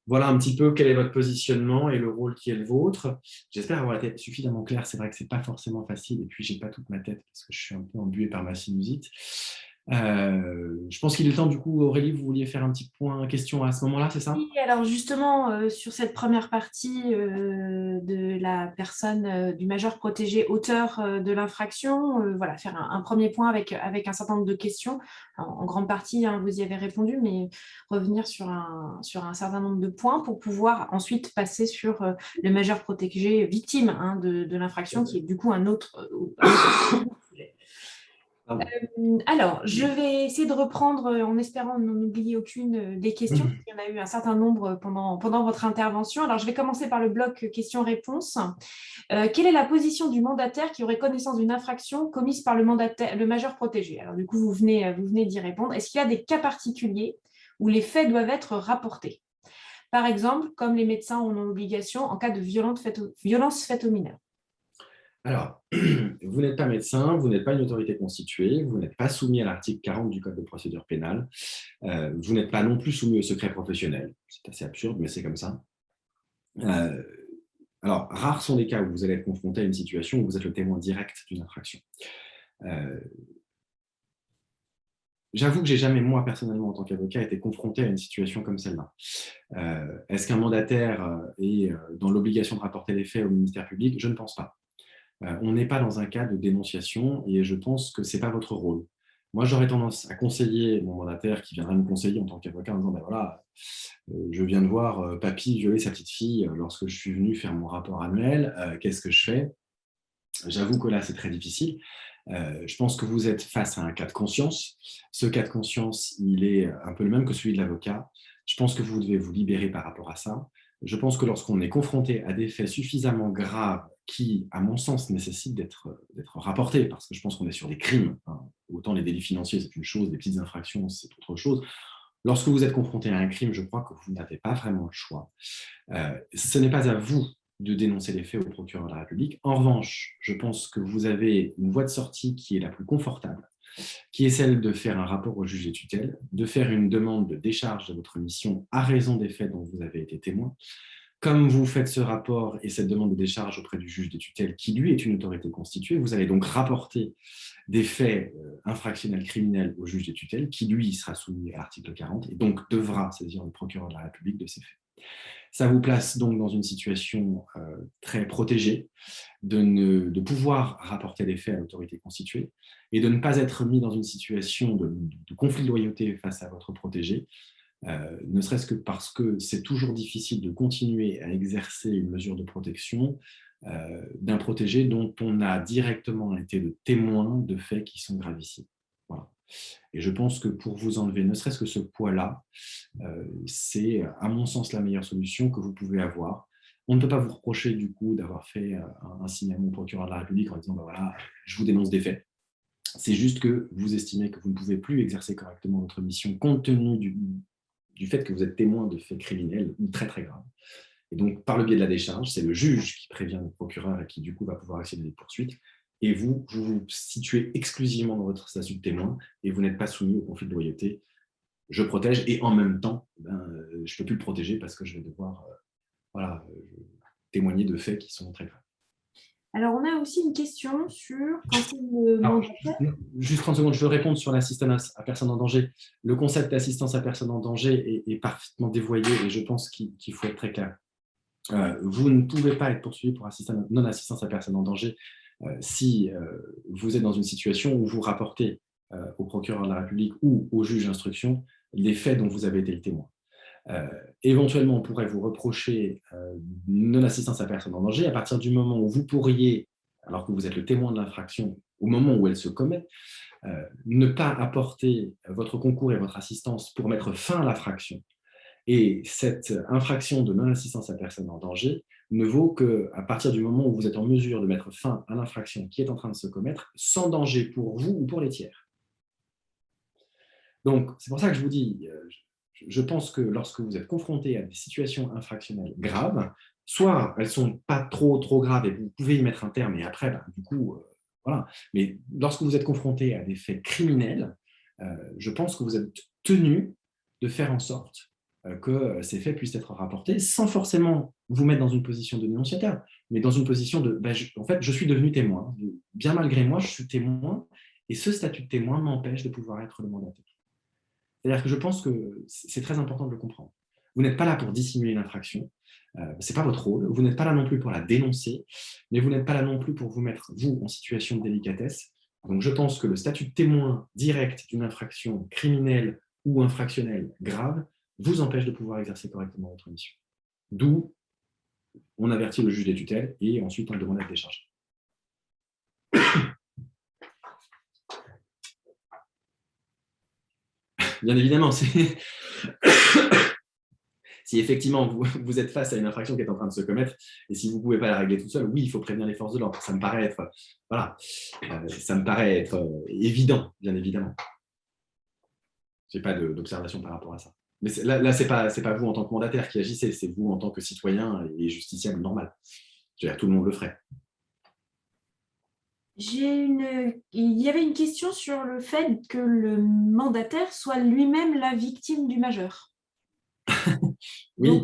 Voilà un petit peu quel est votre positionnement et le rôle qui est le vôtre. J'espère avoir été suffisamment clair. C'est vrai que ce n'est pas forcément facile et puis je n'ai pas toute ma tête parce que je suis un peu embué par ma sinusite. Je pense qu'il est temps, du coup, Aurélie, vous vouliez faire un petit point question à ce moment-là, c'est ça? Oui, alors justement, sur cette première partie de la personne, du majeur protégé auteur de l'infraction, voilà, faire un premier point avec un certain nombre de questions. En grande partie, hein, vous y avez répondu, mais revenir sur un certain nombre de points pour pouvoir ensuite passer sur le majeur protégé victime, hein, de l'infraction, qui est du coup un autre sujet. Alors, je vais essayer de reprendre en espérant n'en oublier aucune des questions. Il y en a eu un certain nombre pendant votre intervention. Alors, je vais commencer par le bloc questions-réponses. Quelle est la position du mandataire qui aurait connaissance d'une infraction commise par le majeur protégé? Alors, du coup, vous venez d'y répondre. Est-ce qu'il y a des cas particuliers où les faits doivent être rapportés? Par exemple, comme les médecins en ont l'obligation en cas de violence faite aux mineurs. Alors, vous n'êtes pas médecin, vous n'êtes pas une autorité constituée, vous n'êtes pas soumis à l'article 40 du Code de procédure pénale, vous n'êtes pas non plus soumis au secret professionnel. C'est assez absurde, mais c'est comme ça. Alors, rares sont les cas où vous allez être confronté à une situation où vous êtes le témoin direct d'une infraction. J'avoue que j'ai jamais, moi, personnellement, en tant qu'avocat, été confronté à une situation comme celle-là. Est-ce qu'un mandataire est dans l'obligation de rapporter les faits au ministère public? Je ne pense pas. On n'est pas dans un cas de dénonciation et je pense que ce n'est pas votre rôle. Moi, j'aurais tendance à conseiller mon mandataire qui viendrait me conseiller en tant qu'avocat en disant ben voilà, je viens de voir papy violer sa petite fille lorsque je suis venu faire mon rapport annuel, qu'est-ce que je fais? J'avoue que là, c'est très difficile. Je pense que vous êtes face à un cas de conscience. Ce cas de conscience, il est un peu le même que celui de l'avocat. Je pense que vous devez vous libérer par rapport à ça. Je pense que lorsqu'on est confronté à des faits suffisamment graves qui, à mon sens, nécessitent d'être rapportés, parce que je pense qu'on est sur des crimes, hein. Autant les délits financiers, c'est une chose, les petites infractions, c'est autre chose. Lorsque vous êtes confronté à un crime, je crois que vous n'avez pas vraiment le choix. Ce n'est pas à vous de dénoncer les faits au procureur de la République. En revanche, je pense que vous avez une voie de sortie qui est la plus confortable, qui est celle de faire un rapport au juge des tutelles, de faire une demande de décharge de votre mission à raison des faits dont vous avez été témoin. Comme vous faites ce rapport et cette demande de décharge auprès du juge des tutelles, qui lui est une autorité constituée, vous allez donc rapporter des faits infractionnels criminels au juge des tutelles, qui lui sera soumis à l'article 40 et donc devra saisir le procureur de la République de ces faits. Ça vous place donc dans une situation très protégée de pouvoir rapporter des faits à l'autorité constituée et de ne pas être mis dans une situation de conflit de loyauté face à votre protégé, ne serait-ce que parce que c'est toujours difficile de continuer à exercer une mesure de protection d'un protégé dont on a directement été le témoin de faits qui sont gravissimes. Voilà. Et je pense que pour vous enlever ne serait-ce que ce poids-là, c'est à mon sens la meilleure solution que vous pouvez avoir. On ne peut pas vous reprocher du coup d'avoir fait un signalement au procureur de la République en disant ben voilà, je vous dénonce des faits. C'est juste que vous estimez que vous ne pouvez plus exercer correctement votre mission compte tenu du fait que vous êtes témoin de faits criminels ou très très graves. Et donc, par le biais de la décharge, c'est le juge qui prévient le procureur et qui, du coup, va pouvoir accéder des poursuites. Et vous vous situez exclusivement dans votre statut de témoin et vous n'êtes pas soumis au conflit de loyauté. Je protège et en même temps, je ne peux plus le protéger parce que je vais devoir témoigner de faits qui sont très graves. Alors, on a aussi une question sur quand c'est le mandataire. Juste 30 secondes, je veux répondre sur l'assistance à personne en danger. Le concept d'assistance à personne en danger est parfaitement dévoyé et je pense qu'il faut être très clair. Vous ne pouvez pas être poursuivi pour non-assistance à personne en danger si vous êtes dans une situation où vous rapportez au procureur de la République ou au juge d'instruction les faits dont vous avez été le témoin. Éventuellement, on pourrait vous reprocher non-assistance à personne en danger à partir du moment où vous pourriez, alors que vous êtes le témoin de l'infraction, au moment où elle se commet, ne pas apporter votre concours et votre assistance pour mettre fin à l'infraction. Et cette infraction de non-assistance à personne en danger ne vaut qu'à partir du moment où vous êtes en mesure de mettre fin à l'infraction qui est en train de se commettre, sans danger pour vous ou pour les tiers. Donc, c'est pour ça que je vous dis, je pense que lorsque vous êtes confronté à des situations infractionnelles graves, soit elles ne sont pas trop graves et vous pouvez y mettre un terme et après, du coup, voilà. Mais lorsque vous êtes confronté à des faits criminels, je pense que vous êtes tenu de faire en sorte que ces faits puissent être rapportés sans forcément vous mettre dans une position de dénonciateur, mais dans une position de en fait, je suis devenu témoin. Bien malgré moi, je suis témoin et ce statut de témoin m'empêche de pouvoir être le mandataire. C'est-à-dire que je pense que c'est très important de le comprendre. Vous n'êtes pas là pour dissimuler une infraction, ce n'est pas votre rôle, vous n'êtes pas là non plus pour la dénoncer, mais vous n'êtes pas là non plus pour vous mettre, vous, en situation de délicatesse. Donc je pense que le statut de témoin direct d'une infraction criminelle ou infractionnelle grave vous empêche de pouvoir exercer correctement votre mission. D'où on avertit le juge des tutelles et ensuite on demande à être déchargé. Bien évidemment, si effectivement vous êtes face à une infraction qui est en train de se commettre et si vous ne pouvez pas la régler tout seul, oui, il faut prévenir les forces de l'ordre. Ça me paraît être, évident, bien évidemment. Je n'ai pas d'observation par rapport à ça. Mais là ce n'est pas vous en tant que mandataire qui agissez, c'est vous en tant que citoyen et justiciable normal. Je veux dire, tout le monde le ferait. Il y avait une question sur le fait que le mandataire soit lui-même la victime du majeur. Oui.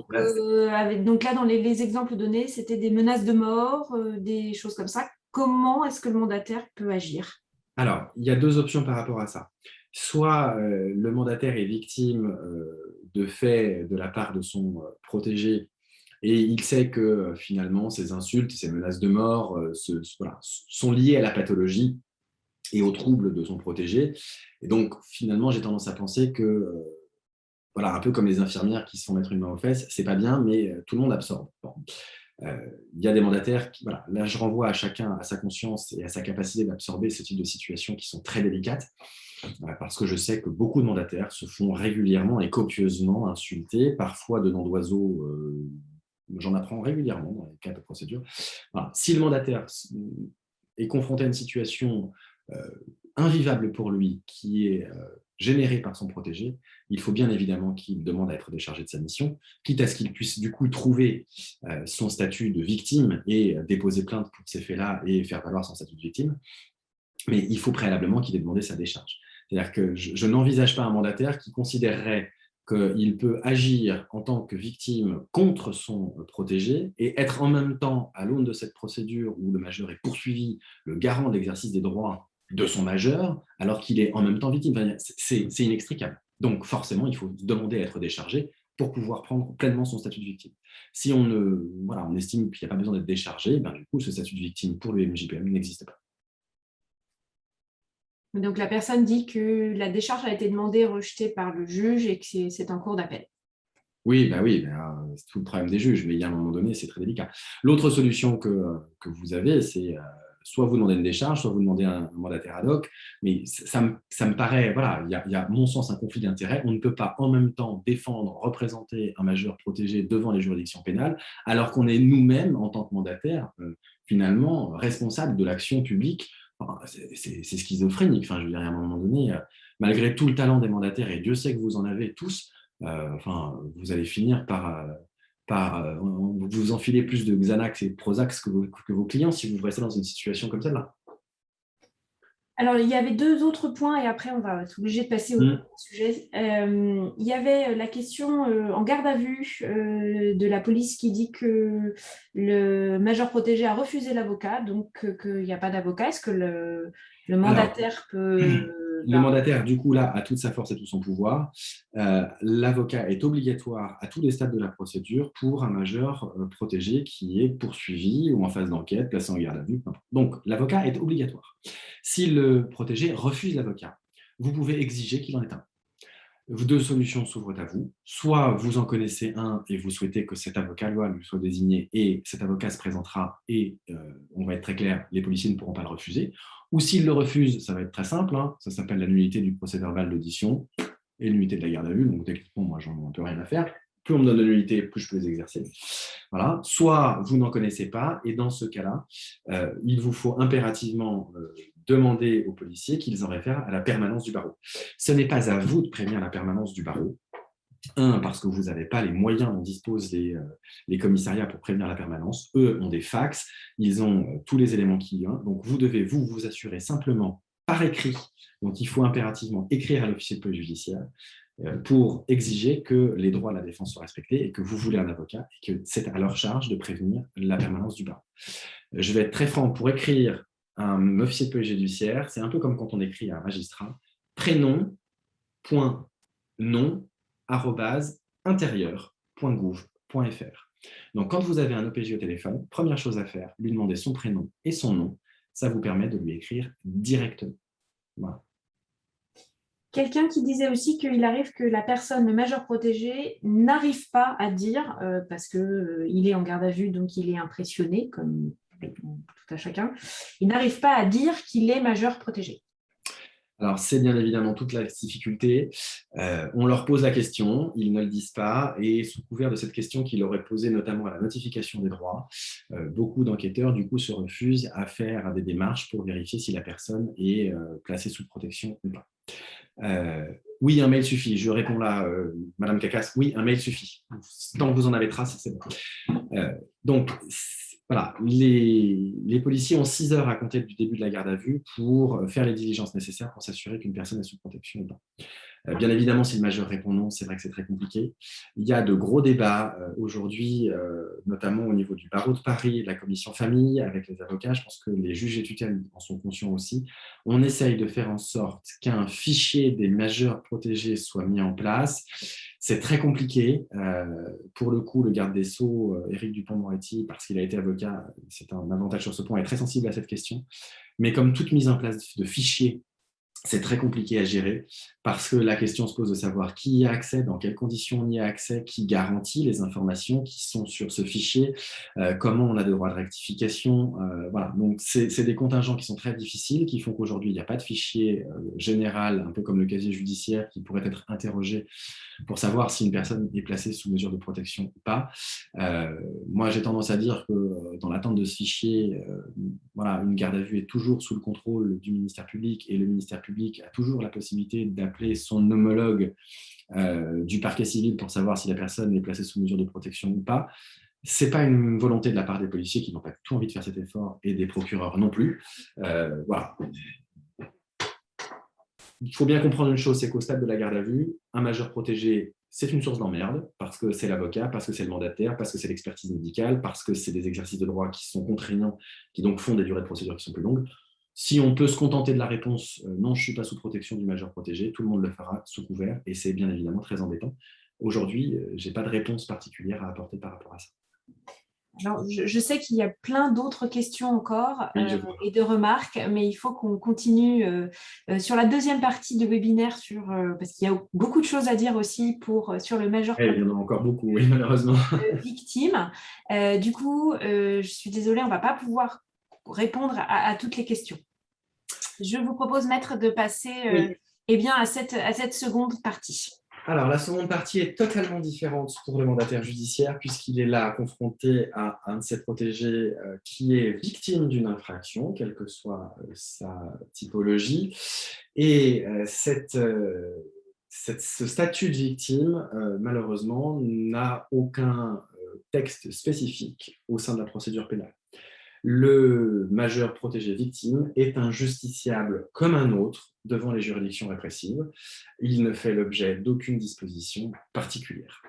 Donc là, dans les exemples donnés, c'était des menaces de mort, des choses comme ça. Comment est-ce que le mandataire peut agir? Alors, il y a deux options par rapport à ça. Soit le mandataire est victime de faits de la part de son protégé et il sait que finalement ces insultes, ces menaces de mort sont liées à la pathologie et aux troubles de son protégé. Et donc finalement, j'ai tendance à penser que, un peu comme les infirmières qui se font mettre une main aux fesses, c'est pas bien, mais tout le monde absorbe. Bon. Il y a des mandataires qui, là je renvoie à chacun à sa conscience et à sa capacité d'absorber ce type de situations qui sont très délicates, parce que je sais que beaucoup de mandataires se font régulièrement et copieusement insulter, parfois de noms d'oiseaux, j'en apprends régulièrement dans les cas de procédure. Voilà. Si le mandataire est confronté à une situation invivable pour lui, qui est générée par son protégé, il faut bien évidemment qu'il demande à être déchargé de sa mission, quitte à ce qu'il puisse du coup trouver son statut de victime et déposer plainte pour ces faits-là et faire valoir son statut de victime. Mais il faut préalablement qu'il ait demandé sa décharge. C'est-à-dire que je n'envisage pas un mandataire qui considérerait qu'il peut agir en tant que victime contre son protégé et être en même temps, à l'aune de cette procédure où le majeur est poursuivi, le garant de l'exercice des droits de son majeur, alors qu'il est en même temps victime. Enfin, c'est inextricable. Donc forcément, il faut demander à être déchargé pour pouvoir prendre pleinement son statut de victime. Si on estime qu'il n'y a pas besoin d'être déchargé, du coup, ce statut de victime pour le MJPM n'existe pas. Donc, la personne dit que la décharge a été demandée et rejetée par le juge et que c'est en cours d'appel. Oui, c'est tout le problème des juges, mais il y a un moment donné, c'est très délicat. L'autre solution que vous avez, c'est soit vous demandez une décharge, soit vous demandez un mandataire ad hoc, mais ça me paraît, il y a à mon sens un conflit d'intérêts. On ne peut pas en même temps défendre, représenter un majeur protégé devant les juridictions pénales, alors qu'on est nous-mêmes, en tant que mandataire, finalement, responsables de l'action publique. C'est schizophrénique. Enfin, je veux dire, à un moment donné, malgré tout le talent des mandataires, et Dieu sait que vous en avez tous, vous allez finir par vous enfilez plus de Xanax et de Prozac que vos clients si vous restez dans une situation comme celle-là. Alors, il y avait 2 autres points et après, on va être obligé de passer au sujet. Il y avait la question en garde à vue de la police qui dit que le major protégé a refusé l'avocat, donc qu'il n'y a pas d'avocat. Est-ce que le mandataire peut… Le mandataire, du coup, là, a toute sa force et tout son pouvoir. L'avocat est obligatoire à tous les stades de la procédure pour un majeur protégé qui est poursuivi ou en phase d'enquête, placé en garde à vue. Donc, l'avocat est obligatoire. Si le protégé refuse l'avocat, vous pouvez exiger qu'il en ait un. 2 solutions s'ouvrent à vous. Soit vous en connaissez un et vous souhaitez que cet avocat lui soit désigné et cet avocat se présentera et on va être très clair, les policiers ne pourront pas le refuser. Ou s'il le refuse, ça va être très simple, ça s'appelle la nullité du procès-verbal d'audition et l'unité de la garde à vue. Donc techniquement, moi, j'en ai un peu rien à faire. Plus on me donne de nullité, plus je peux les exercer. Voilà. Soit vous n'en connaissez pas et dans ce cas-là, il vous faut impérativement demander aux policiers qu'ils en réfèrent à la permanence du barreau. Ce n'est pas à vous de prévenir la permanence du barreau. Parce que vous n'avez pas les moyens dont disposent les commissariats pour prévenir la permanence. Eux ont des fax, ils ont tous les éléments qu'il y a. Donc, vous devez vous assurer simplement par écrit. Donc, il faut impérativement écrire à l'officier de police judiciaire pour exiger que les droits de la défense soient respectés et que vous voulez un avocat et que c'est à leur charge de prévenir la permanence du barreau. Je vais être très franc, pour écrire un officier de police judiciaire, c'est un peu comme quand on écrit à un magistrat, prénom, point, nom, @intérieur.gouv.fr. Donc, quand vous avez un OPJ au téléphone, première chose à faire, lui demander son prénom et son nom. Ça vous permet de lui écrire directement. Voilà. Quelqu'un qui disait aussi qu'il arrive que la personne, le major protégé, n'arrive pas à dire, parce qu'il est en garde à vue, donc il est impressionné, comme tout à chacun, il n'arrive pas à dire qu'il est majeur protégé. Alors, c'est bien évidemment toute la difficulté. On leur pose la question, ils ne le disent pas, et sous couvert de cette question qu'ils auraient posée notamment à la notification des droits, beaucoup d'enquêteurs, du coup, se refusent à faire des démarches pour vérifier si la personne est placée sous protection ou pas. Oui, un mail suffit. Je réponds là, Madame Cacasse, oui, un mail suffit. Tant que vous en avez trace, c'est bon. Donc, voilà, les policiers ont 6 heures à compter du début de la garde à vue pour faire les diligences nécessaires pour s'assurer qu'une personne est sous protection ou pas. Bien évidemment, si le majeur répond non, c'est vrai que c'est très compliqué. Il y a de gros débats aujourd'hui, notamment au niveau du barreau de Paris, de la commission famille, avec les avocats. Je pense que les juges et tutelles en sont conscients aussi. On essaye de faire en sorte qu'un fichier des majeurs protégés soit mis en place. C'est très compliqué. Pour le coup, le garde des Sceaux, Éric Dupond-Moretti, parce qu'il a été avocat, c'est un avantage sur ce point, est très sensible à cette question. Mais comme toute mise en place de fichiers, c'est très compliqué à gérer parce que la question se pose de savoir qui y a accès, dans quelles conditions on y a accès, qui garantit les informations qui sont sur ce fichier, comment on a des droits de rectification. Voilà. Donc, c'est des contingents qui sont très difficiles, qui font qu'aujourd'hui, il n'y a pas de fichier général, un peu comme le casier judiciaire, qui pourrait être interrogé pour savoir si une personne est placée sous mesure de protection ou pas. Moi, j'ai tendance à dire que dans l'attente de ce fichier, voilà, une garde à vue est toujours sous le contrôle du ministère public et le ministère public a toujours la possibilité d'appeler son homologue du parquet civil pour savoir si la personne est placée sous mesure de protection ou pas. Ce n'est pas une volonté de la part des policiers qui n'ont pas tout envie de faire cet effort et des procureurs non plus. Voilà. Il faut bien comprendre une chose, c'est qu'au stade de la garde à vue, un majeur protégé, c'est une source d'emmerde parce que c'est l'avocat, parce que c'est le mandataire, parce que c'est l'expertise médicale, parce que c'est des exercices de droit qui sont contraignants, qui donc font des durées de procédure qui sont plus longues. Si on peut se contenter de la réponse « non, je ne suis pas sous protection du majeur protégé », tout le monde le fera sous couvert et c'est bien évidemment très embêtant. Aujourd'hui, je n'ai pas de réponse particulière à apporter par rapport à ça. Alors, je sais qu'il y a plein d'autres questions encore et de remarques, mais il faut qu'on continue sur la deuxième partie du webinaire parce qu'il y a beaucoup de choses à dire aussi sur le major protégé. Il y en a encore beaucoup, oui, malheureusement. Victime. Du coup, je suis désolée, on ne va pas pouvoir répondre à toutes les questions. Je vous propose, Maître, de passer à cette seconde partie. Alors, la seconde partie est totalement différente pour le mandataire judiciaire puisqu'il est là confronté à un de ses protégés qui est victime d'une infraction, quelle que soit sa typologie. Et cette ce statut de victime, malheureusement, n'a aucun texte spécifique au sein de la procédure pénale. Le majeur protégé victime est un justiciable comme un autre devant les juridictions répressives. Il ne fait l'objet d'aucune disposition particulière.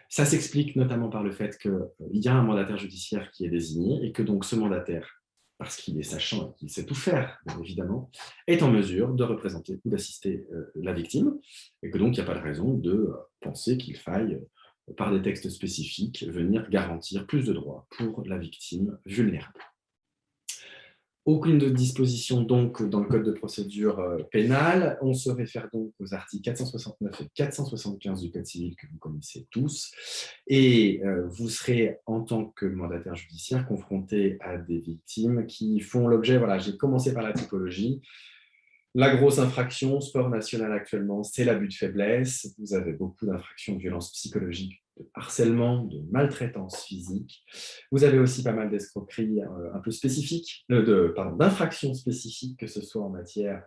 Ça s'explique notamment par le fait qu'il y a un mandataire judiciaire qui est désigné et que donc ce mandataire, parce qu'il est sachant et qu'il sait tout faire, bien évidemment, est en mesure de représenter ou d'assister la victime et que donc il n'y a pas de raison de penser qu'il faille, par des textes spécifiques, venir garantir plus de droits pour la victime vulnérable. Aucune disposition donc dans le code de procédure pénale. On se réfère donc aux articles 469 et 475 du code civil que vous connaissez tous. Et vous serez, en tant que mandataire judiciaire, confronté à des victimes qui font l'objet, voilà, j'ai commencé par la typologie. La grosse infraction, sport national actuellement, c'est l'abus de faiblesse. Vous avez beaucoup d'infractions de violence psychologique, de harcèlement, de maltraitance physique. Vous avez aussi pas mal d'escroqueries un peu spécifiques, d'infractions spécifiques, que ce soit en matière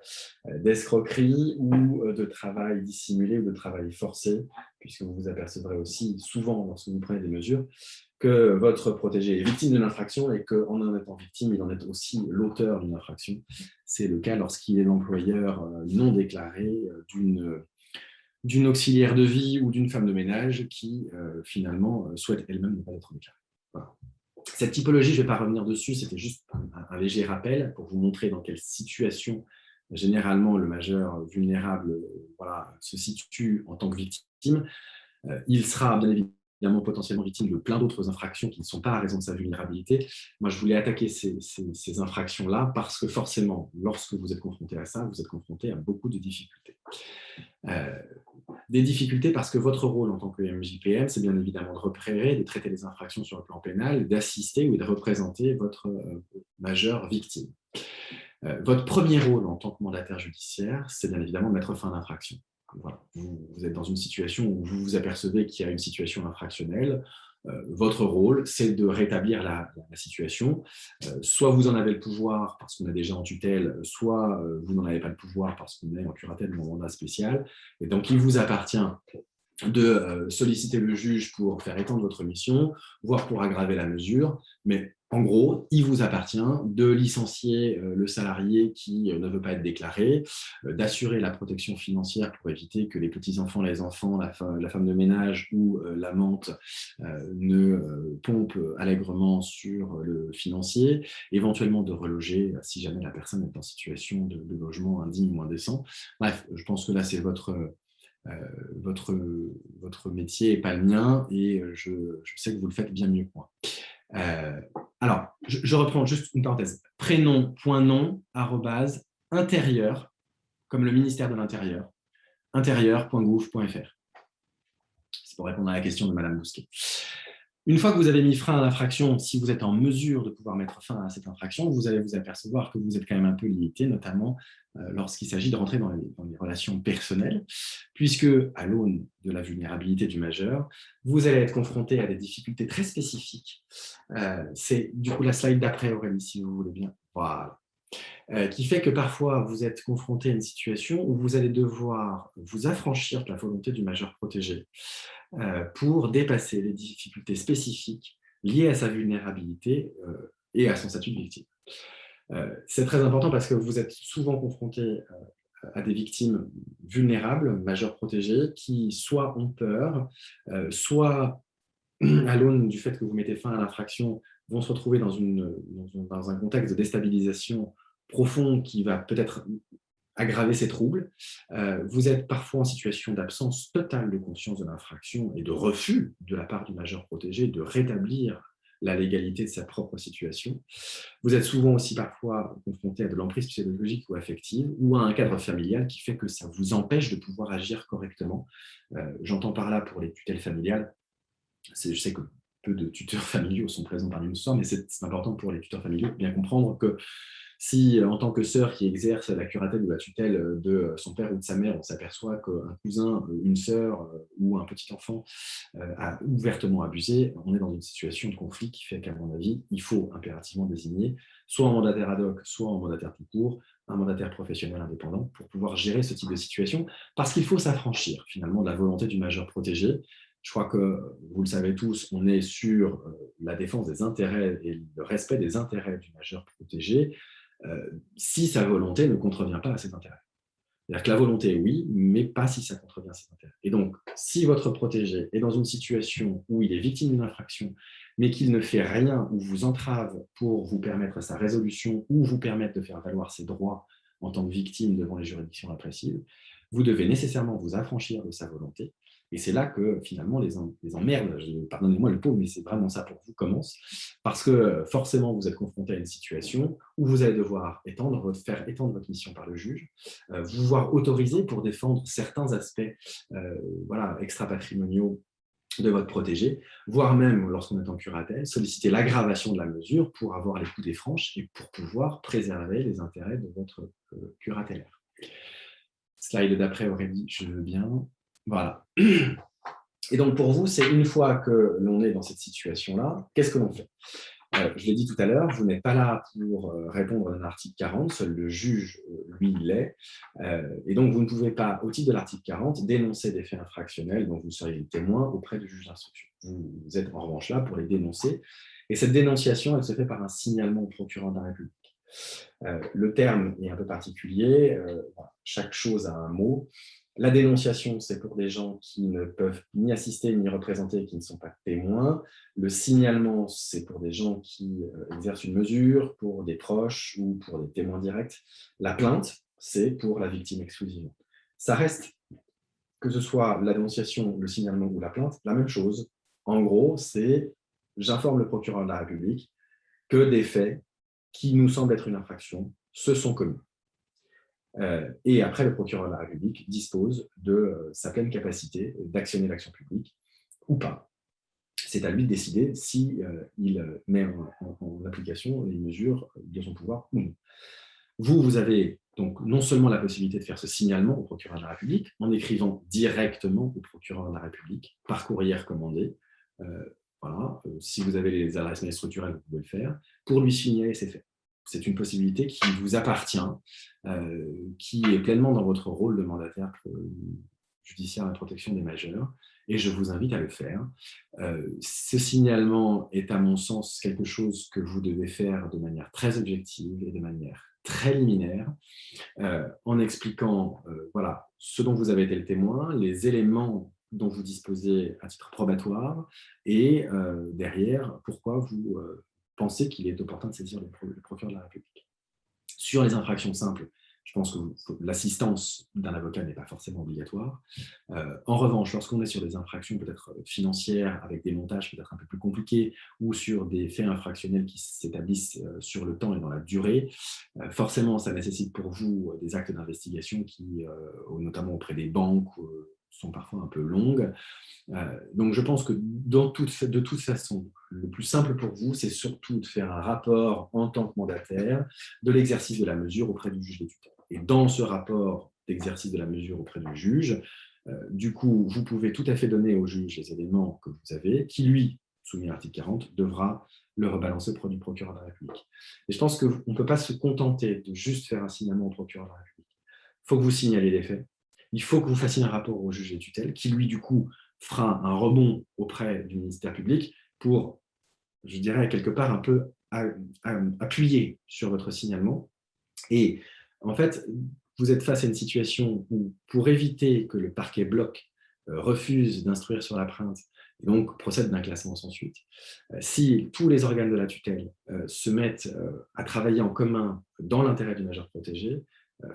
d'escroquerie ou de travail dissimulé ou de travail forcé, puisque vous vous apercevrez aussi souvent, lorsque vous prenez des mesures, que votre protégé est victime d'une infraction et qu'en en étant victime, il en est aussi l'auteur d'une infraction. C'est le cas lorsqu'il est l'employeur non déclaré d'une auxiliaire de vie ou d'une femme de ménage qui, finalement, souhaite elle-même ne pas être déclarée. Voilà. Cette typologie, je ne vais pas revenir dessus, c'était juste un léger rappel pour vous montrer dans quelle situation, généralement, le majeur vulnérable se situe en tant que victime. Il sera, bien évidemment, potentiellement victime de plein d'autres infractions qui ne sont pas à raison de sa vulnérabilité. Moi, je voulais attaquer ces infractions-là parce que forcément, lorsque vous êtes confronté à ça, vous êtes confronté à beaucoup de difficultés. Des difficultés parce que votre rôle en tant que MJPM, c'est bien évidemment de repérer, de traiter les infractions sur le plan pénal, d'assister ou de représenter votre majeur victime. Votre premier rôle en tant que mandataire judiciaire, c'est bien évidemment de mettre fin à l'infraction. Voilà. Vous êtes dans une situation où vous vous apercevez qu'il y a une situation infractionnelle. Votre rôle, c'est de rétablir la situation. Soit vous en avez le pouvoir parce qu'on est déjà en tutelle, soit vous n'en avez pas le pouvoir parce qu'on est en curatelle ou en mandat spécial. Et donc, il vous appartient de solliciter le juge pour faire étendre votre mission, voire pour aggraver la mesure. Mais en gros, il vous appartient de licencier le salarié qui ne veut pas être déclaré, d'assurer la protection financière pour éviter que les petits-enfants, les enfants, la femme de ménage ou l'amante ne pompent allègrement sur le financier, éventuellement de reloger si jamais la personne est en situation de logement indigne ou indécent. Bref, je pense que là, c'est votre métier et pas le mien, et je sais que vous le faites bien mieux que moi. Alors, je reprends juste une parenthèse. Prénom.nom, intérieur, comme le ministère de l'Intérieur, intérieur.gouv.fr. C'est pour répondre à la question de Madame Bousquet. Une fois que vous avez mis fin à l'infraction, si vous êtes en mesure de pouvoir mettre fin à cette infraction, vous allez vous apercevoir que vous êtes quand même un peu limité, notamment lorsqu'il s'agit de rentrer dans les relations personnelles, puisque, à l'aune de la vulnérabilité du majeur, vous allez être confronté à des difficultés très spécifiques. C'est du coup la slide d'après, Aurélie, si vous voulez bien. Voilà. Qui fait que parfois, vous êtes confronté à une situation où vous allez devoir vous affranchir de la volonté du majeur protégé pour dépasser les difficultés spécifiques liées à sa vulnérabilité et à son statut de victime. C'est très important parce que vous êtes souvent confronté à des victimes vulnérables, majeurs protégés, qui soit ont peur, soit à l'aune du fait que vous mettez fin à l'infraction, vont se retrouver dans un contexte de déstabilisation profond qui va peut-être aggraver ces troubles. Vous êtes parfois en situation d'absence totale de conscience de l'infraction et de refus de la part du majeur protégé de rétablir la légalité de sa propre situation. Vous êtes souvent aussi parfois confronté à de l'emprise psychologique ou affective ou à un cadre familial qui fait que ça vous empêche de pouvoir agir correctement. J'entends par là pour les tutelles familiales, je sais que peu de tuteurs familiaux sont présents parmi nous ce soir, mais c'est important pour les tuteurs familiaux de bien comprendre que si, en tant que sœur qui exerce la curatelle ou la tutelle de son père ou de sa mère, on s'aperçoit qu'un cousin, une sœur ou un petit enfant a ouvertement abusé, on est dans une situation de conflit qui fait qu'à mon avis, il faut impérativement désigner, soit en mandataire ad hoc, soit en mandataire tout court, un mandataire professionnel indépendant pour pouvoir gérer ce type de situation, parce qu'il faut s'affranchir finalement de la volonté du majeur protégé. Je crois que, vous le savez tous, on est sur la défense des intérêts et le respect des intérêts du majeur protégé, si sa volonté ne contrevient pas à ses intérêts. C'est-à-dire que la volonté, oui, mais pas si ça contrevient à ses intérêts. Et donc, si votre protégé est dans une situation où il est victime d'une infraction, mais qu'il ne fait rien ou vous entrave pour vous permettre sa résolution ou vous permettre de faire valoir ses droits en tant que victime devant les juridictions répressives, vous devez nécessairement vous affranchir de sa volonté. Et c'est là que finalement les emmerdes, pardonnez-moi le pot, mais c'est vraiment ça pour vous, commencent. Parce que forcément, vous êtes confronté à une situation où vous allez devoir faire étendre votre mission par le juge, vous voir autorisé pour défendre certains aspects extra-patrimoniaux de votre protégé, voire même, lorsqu'on est en curatelle, solliciter l'aggravation de la mesure pour avoir les coups des franches et pour pouvoir préserver les intérêts de votre curatellaire. Slide d'après, Aurélie, je veux bien. Voilà. Et donc, pour vous, c'est une fois que l'on est dans cette situation-là, qu'est-ce que l'on fait ? Je l'ai dit tout à l'heure, vous n'êtes pas là pour répondre à l'article 40, seul le juge, lui, l'est. Et donc, vous ne pouvez pas, au titre de l'article 40, dénoncer des faits infractionnels dont vous seriez le témoin auprès du juge d'instruction. Vous êtes en revanche là pour les dénoncer. Et cette dénonciation, elle se fait par un signalement au procureur de la République. Le terme est un peu particulier, chaque chose a un mot. La dénonciation, c'est pour des gens qui ne peuvent ni assister ni représenter, qui ne sont pas témoins. Le signalement, c'est pour des gens qui exercent une mesure, pour des proches ou pour des témoins directs. La plainte, c'est pour la victime exclusivement. Ça reste, que ce soit la dénonciation, le signalement ou la plainte, la même chose. En gros, c'est j'informe le procureur de la République que des faits qui nous semblent être une infraction se sont commis. Et après, le procureur de la République dispose de sa pleine capacité d'actionner l'action publique ou pas. C'est à lui de décider s'il met en application les mesures de son pouvoir ou non. Vous avez donc non seulement la possibilité de faire ce signalement au procureur de la République en écrivant directement au procureur de la République par courrier recommandé. Si vous avez les adresses mail structurelles, vous pouvez le faire, pour lui signaler ces faits. C'est une possibilité qui vous appartient, qui est pleinement dans votre rôle de mandataire judiciaire à la protection des majeurs, et je vous invite à le faire. Ce signalement est, à mon sens, quelque chose que vous devez faire de manière très objective et de manière très liminaire, en expliquant ce dont vous avez été le témoin, les éléments dont vous disposez à titre probatoire, et derrière, pourquoi vous pensez qu'il est opportun de saisir le procureur de la République. Sur les infractions simples, je pense que l'assistance d'un avocat n'est pas forcément obligatoire. En revanche, lorsqu'on est sur des infractions peut-être financières, avec des montages peut-être un peu plus compliqués, ou sur des faits infractionnels qui s'établissent sur le temps et dans la durée, forcément, ça nécessite pour vous des actes d'investigation qui, notamment auprès des banques, sont parfois un peu longues. Donc, je pense que de toute façon, le plus simple pour vous, c'est surtout de faire un rapport en tant que mandataire de l'exercice de la mesure auprès du juge des tutelles. Et dans ce rapport d'exercice de la mesure auprès du juge, du coup, vous pouvez tout à fait donner au juge les éléments que vous avez, qui lui, soumis à l'article 40, devra le rebalancer auprès du procureur de la République. Et je pense qu'on ne peut pas se contenter de juste faire un signalement au procureur de la République. Il faut que vous signalez les faits. Il faut que vous fassiez un rapport au juge des tutelles, qui lui, du coup, fera un rebond auprès du ministère public pour, je dirais, quelque part un peu appuyer sur votre signalement. Et en fait, vous êtes face à une situation où, pour éviter que le parquet bloque, refuse d'instruire sur la plainte et donc procède d'un classement sans suite, si tous les organes de la tutelle se mettent à travailler en commun dans l'intérêt du majeur protégé,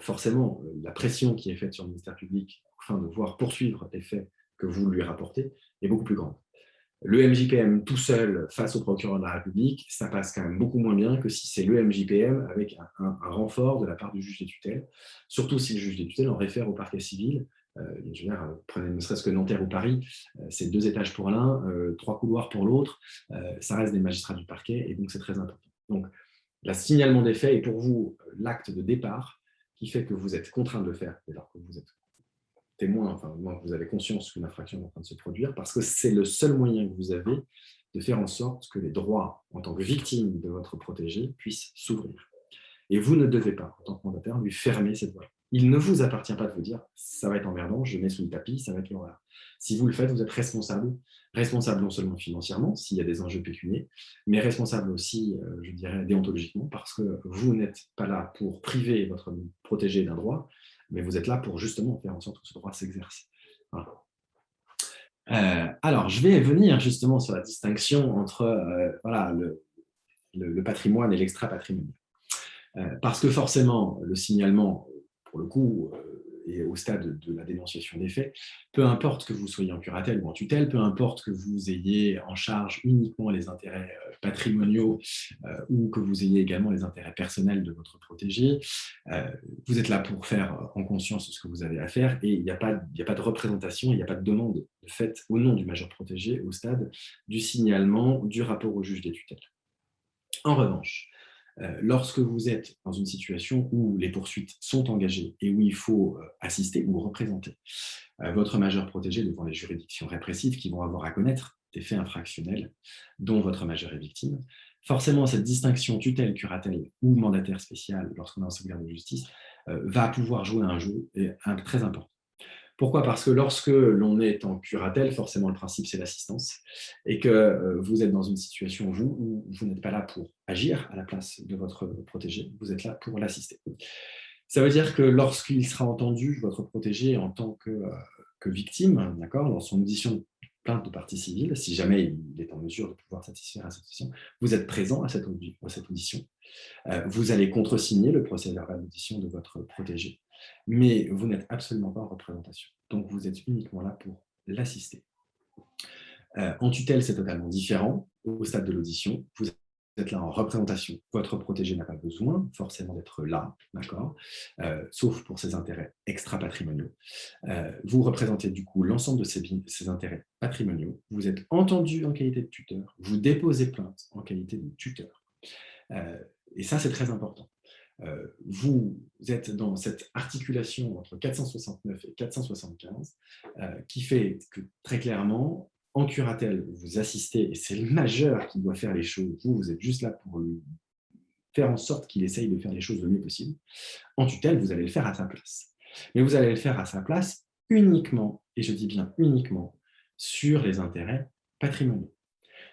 forcément, la pression qui est faite sur le ministère public afin de voir poursuivre les faits que vous lui rapportez est beaucoup plus grande. Le MJPM tout seul face au procureur de la République, ça passe quand même beaucoup moins bien que si c'est le MJPM avec un renfort de la part du juge des tutelles, surtout si le juge des tutelles en réfère au parquet civil. Prenez ne serait-ce que Nanterre ou Paris, c'est 2 étages pour l'un, 3 couloirs pour l'autre, ça reste des magistrats du parquet et donc c'est très important. Donc, le signalement des faits est pour vous l'acte de départ qui fait que vous êtes contraint de le faire alors que vous êtes témoin, enfin, vous avez conscience qu'une infraction est en train de se produire, parce que c'est le seul moyen que vous avez de faire en sorte que les droits, en tant que victime de votre protégé, puissent s'ouvrir. Et vous ne devez pas, en tant que mandataire, lui fermer cette voie. Il ne vous appartient pas de vous dire « ça va être emmerdant, je mets sous le tapis, ça va être l'horreur ». Si vous le faites, vous êtes responsable non seulement financièrement, s'il y a des enjeux pécuniaires, mais responsable aussi, je dirais, déontologiquement, parce que vous n'êtes pas là pour priver votre protégé d'un droit, mais vous êtes là pour justement faire en sorte que ce droit s'exerce. Voilà. Alors, je vais venir justement sur la distinction entre voilà, le patrimoine et l'extra-patrimonial. Parce que forcément, le signalement, pour le coup, est au stade de la dénonciation des faits, peu importe que vous soyez en curatelle ou en tutelle, peu importe que vous ayez en charge uniquement les intérêts patrimoniaux ou que vous ayez également les intérêts personnels de votre protégé, vous êtes là pour faire en conscience ce que vous avez à faire et il n'y a pas de représentation, il n'y a pas de demande faite au nom du majeur protégé au stade du signalement du rapport au juge des tutelles. En revanche, lorsque vous êtes dans une situation où les poursuites sont engagées et où il faut assister ou représenter votre majeur protégé devant les juridictions répressives qui vont avoir à connaître des faits infractionnels dont votre majeur est victime, forcément cette distinction tutelle, curatelle ou mandataire spécial lorsqu'on est en sauvegarde de justice va pouvoir jouer un jeu très important. Pourquoi ? Parce que lorsque l'on est en curatelle, forcément le principe c'est l'assistance, et que vous êtes dans une situation où vous n'êtes pas là pour agir à la place de votre protégé, vous êtes là pour l'assister. Ça veut dire que lorsqu'il sera entendu, votre protégé en tant que victime, d'accord, dans son audition de plainte de partie civile, si jamais il est en mesure de pouvoir satisfaire à cette audition, vous êtes présent à cette audition. Vous allez contresigner le procès-verbal d'audition de votre protégé, mais vous n'êtes absolument pas en représentation. Donc, vous êtes uniquement là pour l'assister. En tutelle, c'est totalement différent. Au stade de l'audition, vous êtes là en représentation. Votre protégé n'a pas besoin forcément d'être là, d'accord, sauf pour ses intérêts extra-patrimoniaux. Vous représentez du coup l'ensemble de ses intérêts patrimoniaux. Vous êtes entendu en qualité de tuteur. Vous déposez plainte en qualité de tuteur. Et ça, c'est très important. Vous êtes dans cette articulation entre 469 et 475 qui fait que très clairement, en curatelle, vous assistez et c'est le majeur qui doit faire les choses. Vous êtes juste là pour lui faire en sorte qu'il essaye de faire les choses le mieux possible. En tutelle, vous allez le faire à sa place. Mais vous allez le faire à sa place uniquement, et je dis bien uniquement, sur les intérêts patrimoniaux.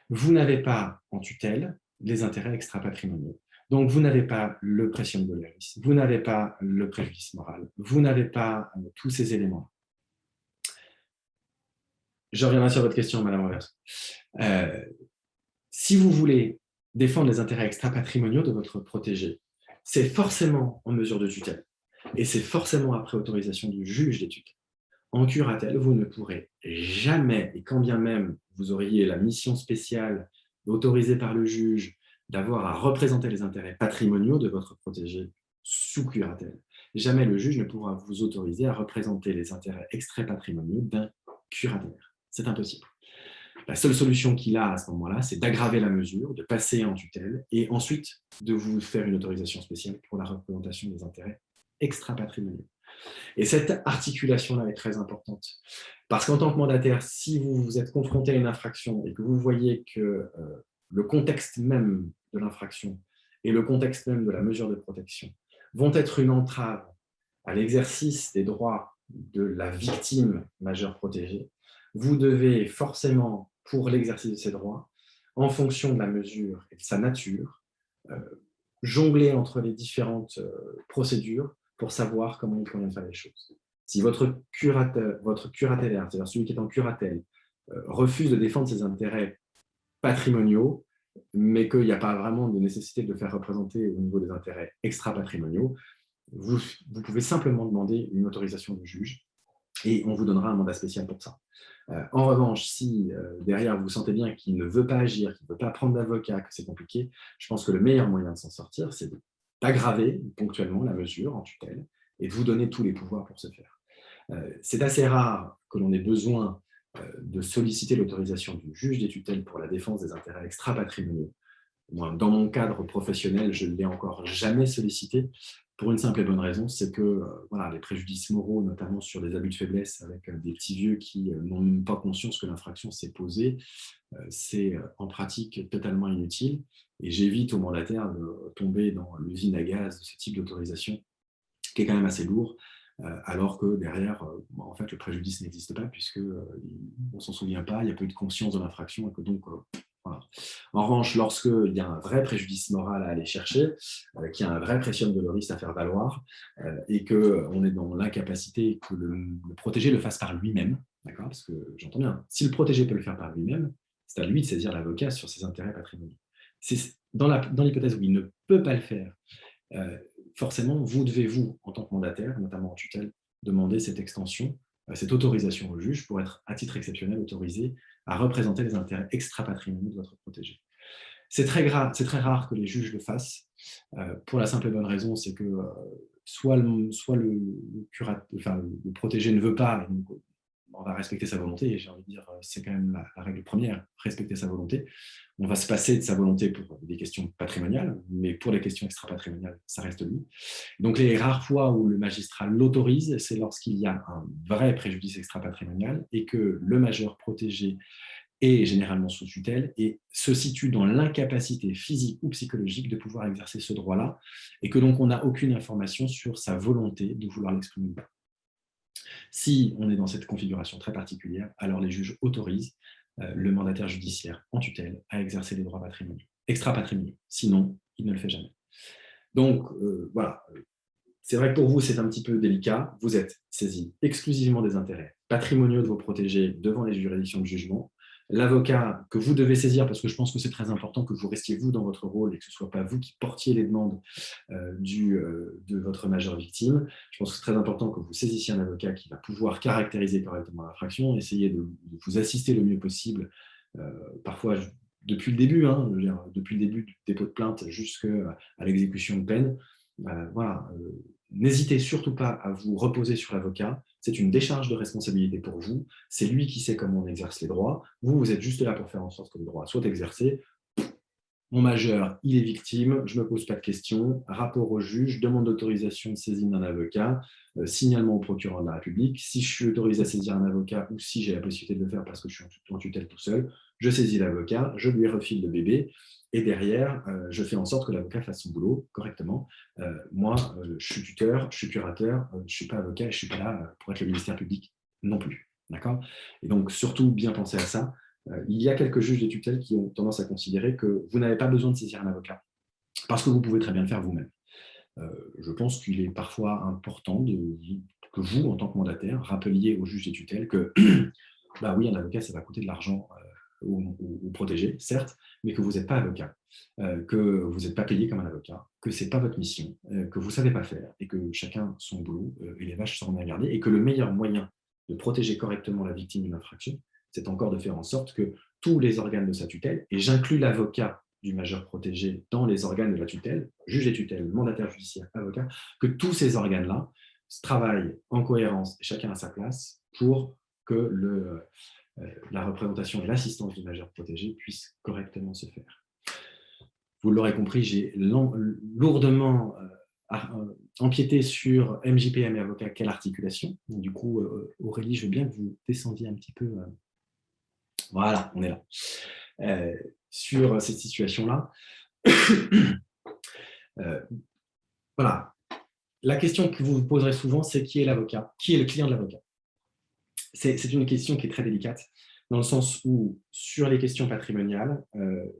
Vous n'avez pas en tutelle les intérêts extra-patrimoniaux. Donc, vous n'avez pas le praesium dolioris, vous n'avez pas le préjudice moral, vous n'avez pas tous ces éléments. Je reviendrai sur votre question, Madame Revers. Si vous voulez défendre les intérêts extra-patrimoniaux de votre protégé, c'est forcément en mesure de tutelle et c'est forcément après autorisation du juge des tutelles. En curatelle, vous ne pourrez jamais, et quand bien même vous auriez la mission spéciale autorisée par le juge d'avoir à représenter les intérêts patrimoniaux de votre protégé sous curatelle, jamais le juge ne pourra vous autoriser à représenter les intérêts extra-patrimoniaux d'un curatelaire. C'est impossible. La seule solution qu'il a à ce moment-là, c'est d'aggraver la mesure, de passer en tutelle et ensuite de vous faire une autorisation spéciale pour la représentation des intérêts extra-patrimoniaux. Et cette articulation-là est très importante. Parce qu'en tant que mandataire, si vous êtes confronté à une infraction et que vous voyez que le contexte même de l'infraction et le contexte même de la mesure de protection vont être une entrave à l'exercice des droits de la victime majeure protégée, vous devez forcément, pour l'exercice de ces droits, en fonction de la mesure et de sa nature, jongler entre les différentes procédures pour savoir comment il convient de faire les choses. Si votre curatelaire, c'est-à-dire celui qui est en curatelle, refuse de défendre ses intérêts patrimoniaux, mais qu'il n'y a pas vraiment de nécessité de le faire représenter au niveau des intérêts extra-patrimoniaux, vous pouvez simplement demander une autorisation du juge et on vous donnera un mandat spécial pour ça. En revanche, si derrière vous sentez bien qu'il ne veut pas agir, qu'il ne veut pas prendre d'avocat, que c'est compliqué, je pense que le meilleur moyen de s'en sortir, c'est d'aggraver ponctuellement la mesure en tutelle et de vous donner tous les pouvoirs pour ce faire. C'est assez rare que l'on ait besoin de solliciter l'autorisation du juge des tutelles pour la défense des intérêts extra-patrimoniaux. Dans mon cadre professionnel, je ne l'ai encore jamais sollicité pour une simple et bonne raison, c'est que voilà, les préjudices moraux, notamment sur les abus de faiblesse avec des petits vieux qui n'ont même pas conscience que l'infraction s'est posée, c'est en pratique totalement inutile. Et j'évite au mandataire de tomber dans l'usine à gaz de ce type d'autorisation, qui est quand même assez lourd, alors que derrière, en fait, le préjudice n'existe pas, puisqu'on ne s'en souvient pas, il n'y a pas eu de conscience de l'infraction, et que donc, voilà. En revanche, lorsqu'il y a un vrai préjudice moral à aller chercher, qu'il y a un vrai précium doloris à faire valoir, et qu'on est dans l'incapacité que le protégé le fasse par lui-même, d'accord, parce que j'entends bien, si le protégé peut le faire par lui-même, c'est à lui de saisir l'avocat sur ses intérêts patrimoniaux. C'est dans l'hypothèse où il ne peut pas le faire, forcément, vous devez, vous, en tant que mandataire, notamment en tutelle, demander cette extension, cette autorisation au juge pour être, à titre exceptionnel, autorisé à représenter les intérêts extra-patrimoniaux de votre protégé. C'est très rare que les juges le fassent, pour la simple et bonne raison, c'est que soit le protégé ne veut pas, on va respecter sa volonté, et j'ai envie de dire, c'est quand même la règle première, respecter sa volonté. On va se passer de sa volonté pour des questions patrimoniales, mais pour les questions extra-patrimoniales, ça reste lui. Donc les rares fois où le magistrat l'autorise, c'est lorsqu'il y a un vrai préjudice extra-patrimonial et que le majeur protégé est généralement sous tutelle et se situe dans l'incapacité physique ou psychologique de pouvoir exercer ce droit-là, et que donc on n'a aucune information sur sa volonté de vouloir l'exprimer ou pas. Si on est dans cette configuration très particulière, alors les juges autorisent le mandataire judiciaire en tutelle à exercer les droits patrimoniaux, extra-patrimoniaux. Sinon, il ne le fait jamais. Donc, voilà. C'est vrai que pour vous, c'est un petit peu délicat. Vous êtes saisi exclusivement des intérêts patrimoniaux de vos protégés devant les juridictions de jugement. L'avocat que vous devez saisir, parce que je pense que c'est très important que vous restiez vous dans votre rôle et que ce ne soit pas vous qui portiez les demandes de votre majeure victime. Je pense que c'est très important que vous saisissiez un avocat qui va pouvoir caractériser correctement l'infraction, essayer de vous assister le mieux possible, parfois depuis le début, depuis le début du dépôt de plainte jusqu'à l'exécution de peine. Voilà. N'hésitez surtout pas à vous reposer sur l'avocat. C'est une décharge de responsabilité pour vous. C'est lui qui sait comment on exerce les droits. Vous, vous êtes juste là pour faire en sorte que les droits soient exercés. Mon majeur, il est victime, je ne me pose pas de questions. Rapport au juge, demande d'autorisation de saisine d'un avocat, signalement au procureur de la République. Si je suis autorisé à saisir un avocat ou si j'ai la possibilité de le faire parce que je suis en tutelle tout seul, je saisis l'avocat, je lui refile le bébé. Et derrière, je fais en sorte que l'avocat fasse son boulot correctement. Moi, je suis tuteur, je suis curateur, je ne suis pas avocat et je ne suis pas là pour être le ministère public non plus. D'accord ? Et donc, surtout, bien penser à ça. Il y a quelques juges de tutelle qui ont tendance à considérer que vous n'avez pas besoin de saisir un avocat parce que vous pouvez très bien le faire vous-même. Je pense qu'il est parfois important que vous, en tant que mandataire, rappeliez au juge des tutelles que bah oui, un avocat, ça va coûter de l'argent aux protégés, certes, mais que vous n'êtes pas avocat, que vous n'êtes pas payé comme un avocat, que ce n'est pas votre mission, que vous ne savez pas faire, et que chacun son boulot, et les vaches sont bien gardées, et que le meilleur moyen de protéger correctement la victime d'une infraction, c'est encore de faire en sorte que tous les organes de sa tutelle, et j'inclus l'avocat du majeur protégé dans les organes de la tutelle, juge des tutelles, mandataire judiciaire, avocat, que tous ces organes-là travaillent en cohérence, chacun à sa place, pour que la représentation et l'assistance du majeur protégé puissent correctement se faire. Vous l'aurez compris, j'ai lourdement empiété sur MJPM et avocat, quelle articulation. Donc, du coup, Aurélie, je veux bien que vous descendiez un petit peu. Voilà, on est là. Sur cette situation-là. Voilà. La question que vous vous poserez souvent, c'est qui est l'avocat ? Qui est le client de l'avocat ? C'est une question qui est très délicate, dans le sens où, sur les questions patrimoniales,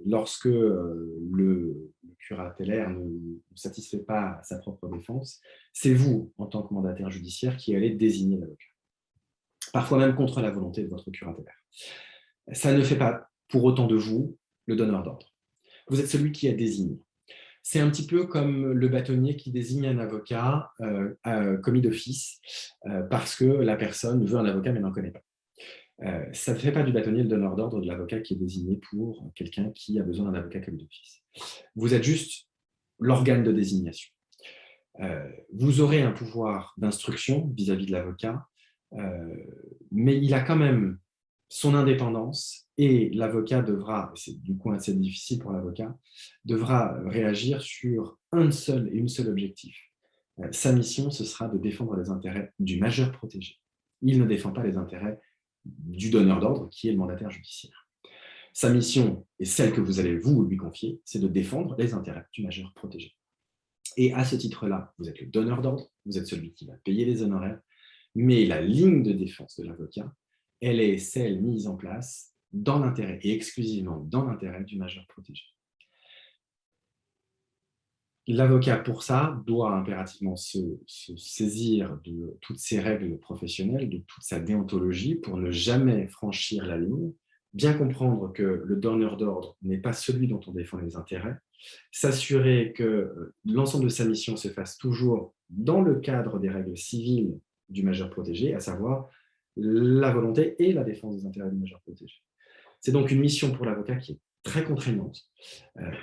lorsque le curatellaire ne satisfait pas sa propre défense, c'est vous, en tant que mandataire judiciaire, qui allez désigner l'avocat. Parfois même contre la volonté de votre curatellaire. Ça ne fait pas pour autant de vous le donneur d'ordre. Vous êtes celui qui a désigné. C'est un petit peu comme le bâtonnier qui désigne un avocat commis d'office parce que la personne veut un avocat mais n'en connaît pas. Ça ne fait pas du bâtonnier le donneur d'ordre de l'avocat qui est désigné pour quelqu'un qui a besoin d'un avocat commis d'office. Vous êtes juste l'organe de désignation. Vous aurez un pouvoir d'instruction vis-à-vis de l'avocat, mais il a quand même son indépendance et l'avocat devra, c'est du coup assez difficile pour l'avocat, devra réagir sur un seul et une seule objectif. Sa mission, ce sera de défendre les intérêts du majeur protégé. Il ne défend pas les intérêts du donneur d'ordre, qui est le mandataire judiciaire. Sa mission, et celle que vous allez vous lui confier, c'est de défendre les intérêts du majeur protégé. Et à ce titre-là, vous êtes le donneur d'ordre, vous êtes celui qui va payer les honoraires, mais la ligne de défense de l'avocat, elle est celle mise en place dans l'intérêt, et exclusivement dans l'intérêt du majeur protégé. L'avocat, pour ça, doit impérativement se saisir de toutes ses règles professionnelles, de toute sa déontologie, pour ne jamais franchir la ligne, bien comprendre que le donneur d'ordre n'est pas celui dont on défend les intérêts, s'assurer que l'ensemble de sa mission se fasse toujours dans le cadre des règles civiles du majeur protégé, à savoir la volonté et la défense des intérêts du majeur protégé. C'est donc une mission pour l'avocat qui est très contraignante,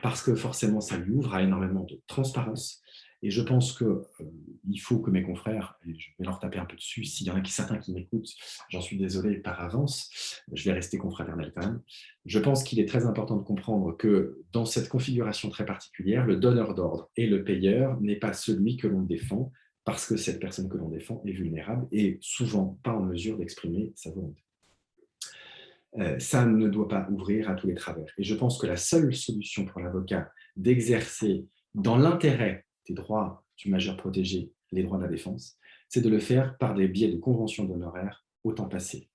parce que forcément, ça lui ouvre à énormément de transparence. Et je pense qu'il faut que mes confrères, et je vais leur taper un peu dessus, s'il y en a certains qui m'écoutent, j'en suis désolé par avance, je vais rester confraternel quand même. Je pense qu'il est très important de comprendre que dans cette configuration très particulière, le donneur d'ordre et le payeur n'est pas celui que l'on défend, parce que cette personne que l'on défend est vulnérable et souvent pas en mesure d'exprimer sa volonté. Ça ne doit pas ouvrir à tous les travers. Et je pense que la seule solution pour l'avocat d'exercer dans l'intérêt des droits du majeur protégé les droits de la défense, c'est de le faire par des biais de conventions d'honoraires au temps passé.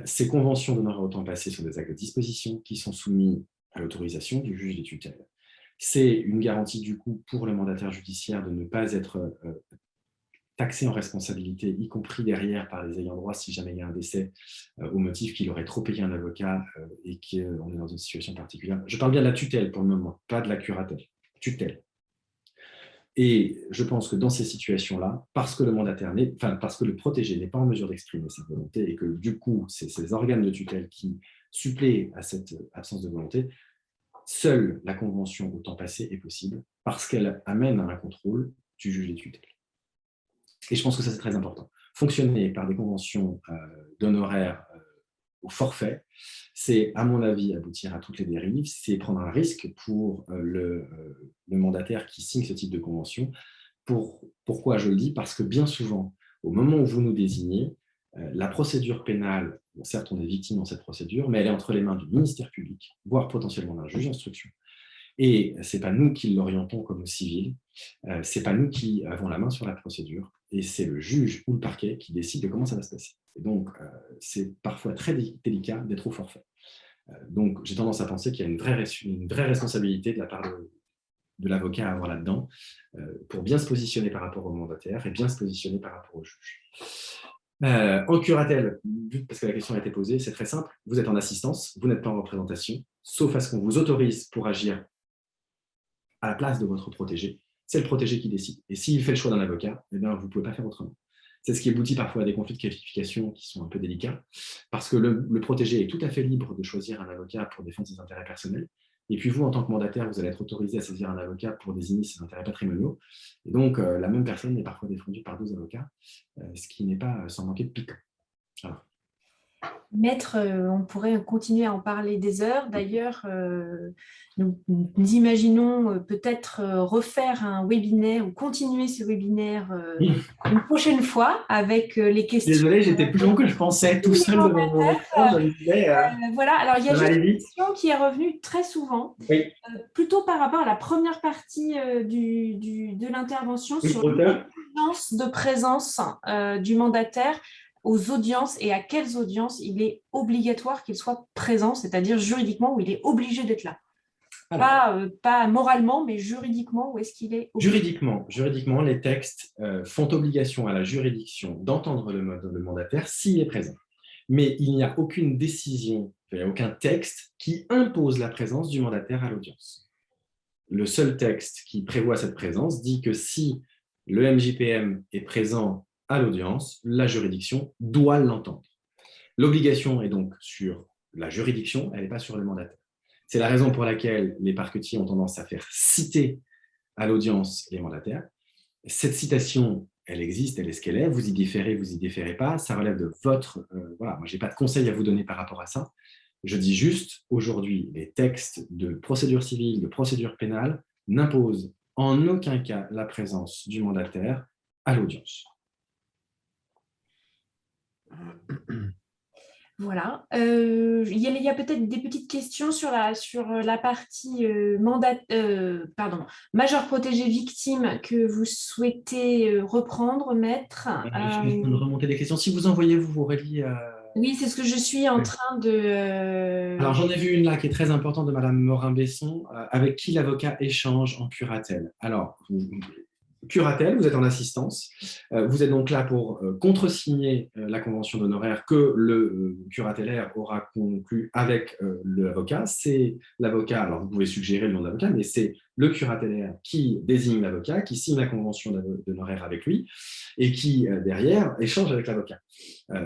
Ces conventions d'honoraires au temps passé sont des actes de disposition qui sont soumis à l'autorisation du juge des tutelles. C'est une garantie du coup pour le mandataire judiciaire de ne pas être taxé en responsabilité, y compris derrière par les ayants droit si jamais il y a un décès, au motif qu'il aurait trop payé un avocat et qu'on est dans une situation particulière. Je parle bien de la tutelle pour le moment, pas de la curatelle. Tutelle. Et je pense que dans ces situations-là, parce que le protégé n'est pas en mesure d'exprimer sa volonté et que du coup, c'est ces organes de tutelle qui suppléent à cette absence de volonté, seule la convention au temps passé est possible parce qu'elle amène à un contrôle du juge des tutelles. Et je pense que ça, c'est très important. Fonctionner par des conventions d'honoraires au forfait, c'est, à mon avis, aboutir à toutes les dérives, c'est prendre un risque pour le mandataire qui signe ce type de convention. Pourquoi je le dis? Parce que bien souvent, au moment où vous nous désignez, la procédure pénale, bon, certes, on est victime dans cette procédure, mais elle est entre les mains du ministère public, voire potentiellement d'un juge d'instruction. Et ce n'est pas nous qui l'orientons comme au civil, ce n'est pas nous qui avons la main sur la procédure, et c'est le juge ou le parquet qui décide de comment ça va se passer. Et donc, c'est parfois très délicat d'être au forfait. Donc, j'ai tendance à penser qu'il y a une vraie responsabilité de la part de l'avocat à avoir là-dedans, pour bien se positionner par rapport au mandataire et bien se positionner par rapport au juge. En curatelle, parce que la question a été posée, c'est très simple. Vous êtes en assistance, vous n'êtes pas en représentation, sauf à ce qu'on vous autorise pour agir à la place de votre protégé. C'est le protégé qui décide. Et s'il fait le choix d'un avocat, eh bien, vous ne pouvez pas faire autrement. C'est ce qui aboutit parfois à des conflits de qualification qui sont un peu délicats, parce que le protégé est tout à fait libre de choisir un avocat pour défendre ses intérêts personnels. Et puis vous, en tant que mandataire, vous allez être autorisé à saisir un avocat pour désigner ses intérêts patrimoniaux. Et donc, la même personne est parfois défendue par 2 avocats, ce qui n'est pas sans manquer de piquant. Voilà. Maître, on pourrait continuer à en parler des heures. D'ailleurs, nous imaginons peut-être refaire un webinaire ou continuer ce webinaire une prochaine fois avec les questions. Désolée, j'étais plus long que je pensais, tout seul devant mon écran. Voilà, alors il y a juste une vite. question qui est revenue très souvent, Oui. plutôt par rapport à la première partie de l'intervention sur l'urgence de présence du mandataire aux audiences et à quelles audiences il est obligatoire qu'il soit présent, c'est-à-dire juridiquement où il est obligé d'être là. Pas moralement, mais juridiquement, où est-ce qu'il est obligé? Juridiquement, les textes font obligation à la juridiction d'entendre le mandataire s'il est présent. Mais il n'y a aucune décision, il n'y a aucun texte qui impose la présence du mandataire à l'audience. Le seul texte qui prévoit cette présence dit que si le MJPM est présent à l'audience, la juridiction doit l'entendre. L'obligation est donc sur la juridiction, elle n'est pas sur le mandataire. C'est la raison pour laquelle les parquetiers ont tendance à faire citer à l'audience les mandataires. Cette citation, elle existe, elle est ce qu'elle est. Vous y différez pas. Ça relève de votre... voilà, moi, je n'ai pas de conseils à vous donner par rapport à ça. Je dis juste, aujourd'hui, les textes de procédure civile, de procédure pénale n'imposent en aucun cas la présence du mandataire à l'audience. Voilà. Il y a peut-être des petites questions sur la partie majeur protégé victime que vous souhaitez reprendre, maître. Je suis en train de remonter les questions. Si vous envoyez, vous, Aurélie. Oui, c'est ce que je suis en train de… Alors, j'en ai vu une là qui est très importante de Madame Morin-Besson. Avec qui l'avocat échange en curatelle? Alors, curatelle, vous êtes en assistance. Vous êtes donc là pour contresigner la convention d'honoraires que le curatellaire aura conclue avec l'avocat. C'est l'avocat, alors vous pouvez suggérer le nom de l'avocat, mais c'est le curatellaire qui désigne l'avocat, qui signe la convention d'honoraires avec lui et qui, derrière, échange avec l'avocat.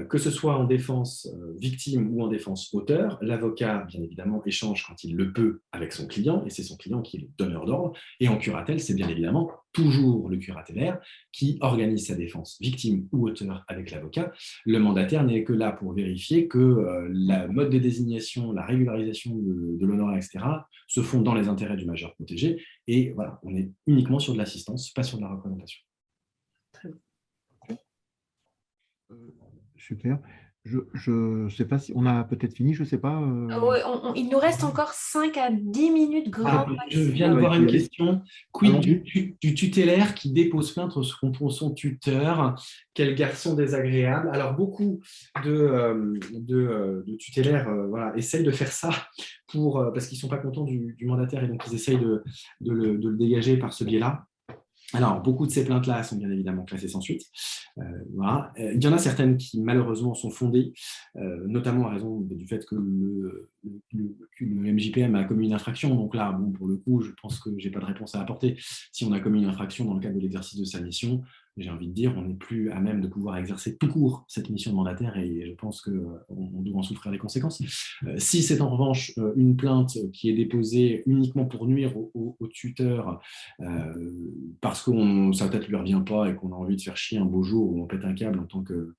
Que ce soit en défense victime ou en défense auteur, l'avocat, bien évidemment, échange quand il le peut avec son client, et c'est son client qui est le donneur d'ordre, et en curatelle, c'est bien évidemment toujours le curatellaire qui organise sa défense victime ou auteur avec l'avocat. Le mandataire n'est que là pour vérifier que la mode de désignation, la régularisation de l'honoraire, etc., se font dans les intérêts du majeur protégé, et voilà, on est uniquement sur de l'assistance, pas sur de la représentation. Très bien. Super. Je ne sais pas si on a peut-être fini, je ne sais pas. Il nous reste encore 5 à 10 minutes grand Je maximum. viens de voir une question. Quid du tutélaire qui dépose plainte contre son tuteur? Quel garçon désagréable. Alors, beaucoup de tutélaires voilà, essayent de faire ça parce qu'ils ne sont pas contents du mandataire et donc ils essayent de le dégager par ce biais-là. Alors, beaucoup de ces plaintes-là sont bien évidemment classées sans suite. Voilà. Il y en a certaines qui, malheureusement, sont fondées, notamment à raison du fait que le MJPM a commis une infraction. Donc là, bon, pour le coup, je pense que je n'ai pas de réponse à apporter. Si on a commis une infraction dans le cadre de l'exercice de sa mission, j'ai envie de dire, on n'est plus à même de pouvoir exercer tout court cette mission de mandataire et je pense qu'on doit en souffrir les conséquences. Si c'est en revanche une plainte qui est déposée uniquement pour nuire au tuteur parce que sa tête ne lui revient pas et qu'on a envie de faire chier un beau jour où on pète un câble en tant que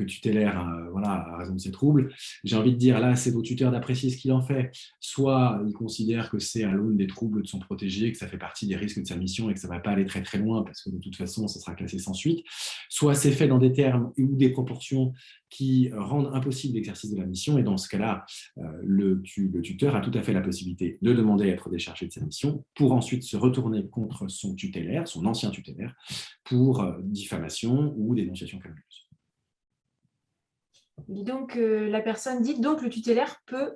tutélaire voilà, à raison de ses troubles, j'ai envie de dire là, c'est au tuteur d'apprécier ce qu'il en fait. Soit il considère que c'est à l'aune des troubles de son protégé, que ça fait partie des risques de sa mission et que ça ne va pas aller très très loin parce que de toute façon, ça sera classé sans suite. Soit c'est fait dans des termes ou des proportions qui rendent impossible l'exercice de la mission et dans ce cas-là, le tuteur a tout à fait la possibilité de demander à être déchargé de sa mission pour ensuite se retourner contre son tutélaire, son ancien tutélaire, pour diffamation ou dénonciation calomnieuse. Donc, la personne dit donc le tutélaire peut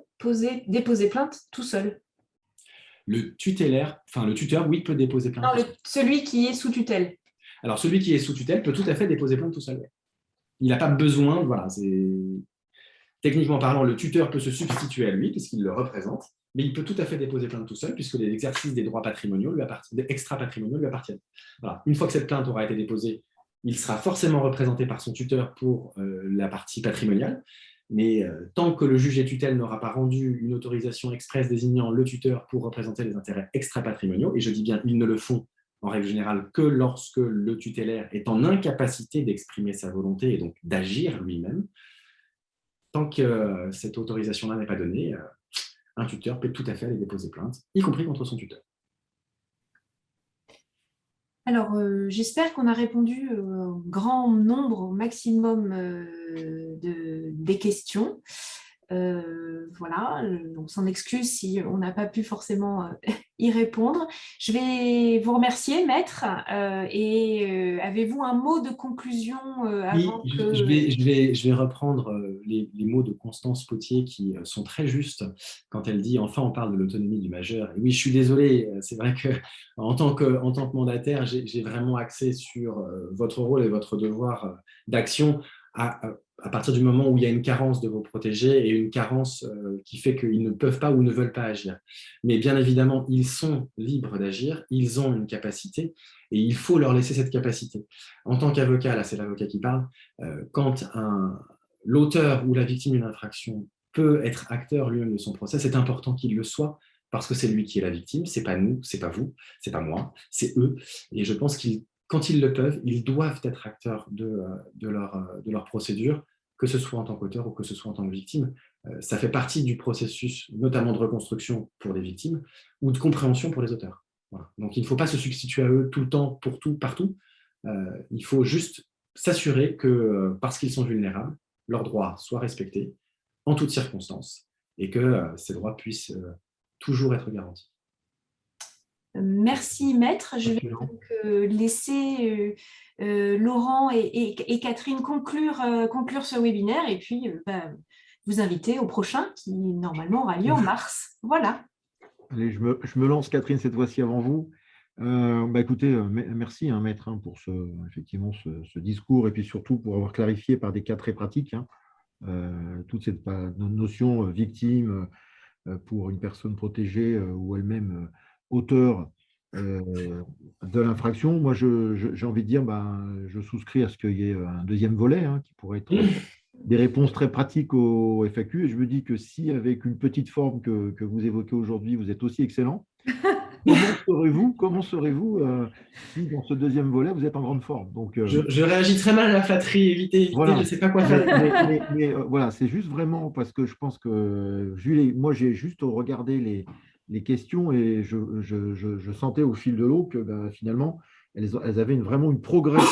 déposer plainte tout seul. Le tutélaire, enfin le tuteur, oui, peut déposer plainte. Non, celui qui est sous tutelle. Alors, celui qui est sous tutelle peut tout à fait déposer plainte tout seul. Il n'a pas besoin, voilà, techniquement parlant, le tuteur peut se substituer à lui puisqu'il le représente, mais il peut tout à fait déposer plainte tout seul puisque l'exercice des droits patrimoniaux extra-patrimoniaux lui appartiennent. Voilà. Une fois que cette plainte aura été déposée, il sera forcément représenté par son tuteur pour la partie patrimoniale, mais tant que le juge des tutelles n'aura pas rendu une autorisation expresse désignant le tuteur pour représenter les intérêts extra-patrimoniaux, et je dis bien ils ne le font en règle générale que lorsque le tutélaire est en incapacité d'exprimer sa volonté et donc d'agir lui-même, tant que cette autorisation-là n'est pas donnée, un tuteur peut tout à fait aller déposer plainte, y compris contre son tuteur. Alors, j'espère qu'on a répondu au grand nombre, au maximum des questions. Voilà, on s'en excuse si on n'a pas pu forcément y répondre. Je vais vous remercier, maître. Avez-vous un mot de conclusion avant que… Je vais reprendre les mots de Constance Potier qui sont très justes quand elle dit « Enfin, on parle de l'autonomie du majeur ». Et oui, je suis désolé, c'est vrai qu'en tant que mandataire, j'ai vraiment axé sur votre rôle et votre devoir d'action à partir du moment où il y a une carence de vos protégés et une carence qui fait qu'ils ne peuvent pas ou ne veulent pas agir. Mais bien évidemment, ils sont libres d'agir, ils ont une capacité et il faut leur laisser cette capacité. En tant qu'avocat, là c'est l'avocat qui parle, quand l'auteur ou la victime d'une infraction peut être acteur lui-même de son procès, c'est important qu'il le soit parce que c'est lui qui est la victime, c'est pas nous, c'est pas vous, c'est pas moi, c'est eux. Et je pense quand ils le peuvent, ils doivent être acteurs de leur procédure, que ce soit en tant qu'auteur ou que ce soit en tant que victime. Ça fait partie du processus, notamment de reconstruction pour les victimes ou de compréhension pour les auteurs. Voilà. Donc, il ne faut pas se substituer à eux tout le temps, pour tout, partout. Il faut juste s'assurer que, parce qu'ils sont vulnérables, leurs droits soient respectés en toutes circonstances et que ces droits puissent toujours être garantis. Merci maître. Je vais donc laisser Laurent et Catherine conclure ce webinaire et puis vous inviter au prochain qui normalement aura lieu en mars. Voilà. Allez, je me lance Catherine cette fois-ci avant vous. Écoutez, merci maître pour effectivement ce discours et puis surtout pour avoir clarifié par des cas très pratiques toute cette notion victime pour une personne protégée ou elle-même auteur de l'infraction. Moi, j'ai envie de dire, je souscris à ce qu'il y ait un deuxième volet qui pourrait être des réponses très pratiques au FAQ. Et je me dis que si, avec une petite forme que vous évoquez aujourd'hui, vous êtes aussi excellent, comment serez-vous si, dans ce deuxième volet, vous êtes en grande forme? Donc, je réagis très mal à la flatterie, évitez, voilà. Je ne sais pas quoi faire. Mais voilà, c'est juste vraiment parce que je pense que, moi, j'ai juste regardé les questions et je sentais au fil de l'eau que finalement, elles avaient vraiment une progression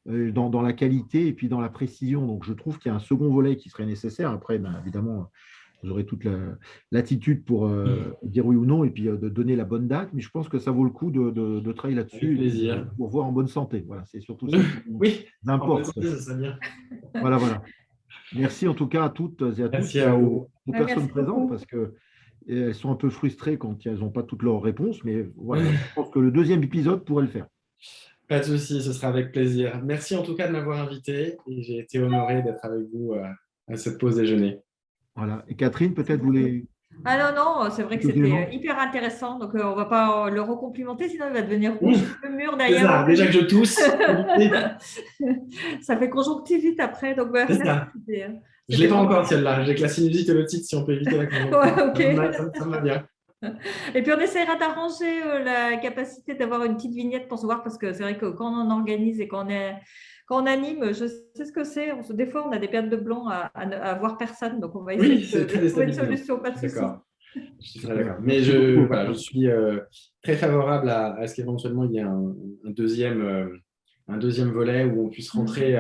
dans la qualité et puis dans la précision. Donc, je trouve qu'il y a un second volet qui serait nécessaire. Après, évidemment, vous aurez toute l'attitude pour dire oui ou non et puis de donner la bonne date. Mais je pense que ça vaut le coup de travailler là-dessus pour voir en bonne santé. Voilà, c'est surtout ça qui importe. Ça serait bien. Voilà. Merci en tout cas à toutes et à tous, aux personnes présentes parce qu'elles sont un peu frustrées quand elles n'ont pas toutes leurs réponses. Mais voilà, je pense que le deuxième épisode pourrait le faire. Pas de souci, ce sera avec plaisir. Merci en tout cas de m'avoir invité et j'ai été honoré d'être avec vous à cette pause déjeuner. Voilà. Et Catherine, peut-être vous voulez… Ah non, c'est vrai que c'était hyper intéressant. Donc, on ne va pas le recomplimenter, sinon il va devenir rouge le mur d'ailleurs. Déjà que je tousse. Ça fait conjonctivite après. Donc, merci. Je ne l'ai pas encore celle-là. J'ai que la sinusite et l'otite si on peut éviter la conjonctivite. Ça me va bien. Et puis, on essaiera d'arranger la capacité d'avoir une petite vignette pour se voir parce que c'est vrai que quand on organise et quand on anime, je sais ce que c'est. Des fois, on a des périodes de blanc à voir personne. Donc, on va essayer de trouver une solution. Pas de souci. Je suis très d'accord. Mais je suis très favorable à ce qu'éventuellement, il y ait un deuxième volet où on puisse rentrer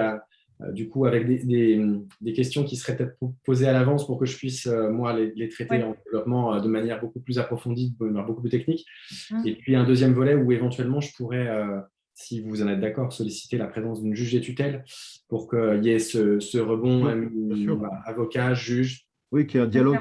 du coup avec des questions qui seraient peut-être posées à l'avance pour que je puisse, moi, les traiter en développement de manière beaucoup plus approfondie, de manière beaucoup plus technique. Et puis, un deuxième volet où éventuellement, je pourrais… si vous en êtes d'accord, solliciter la présence d'une juge des tutelles pour qu'il y ait ce rebond avocat, juge. Oui, qu'il y ait un dialogue.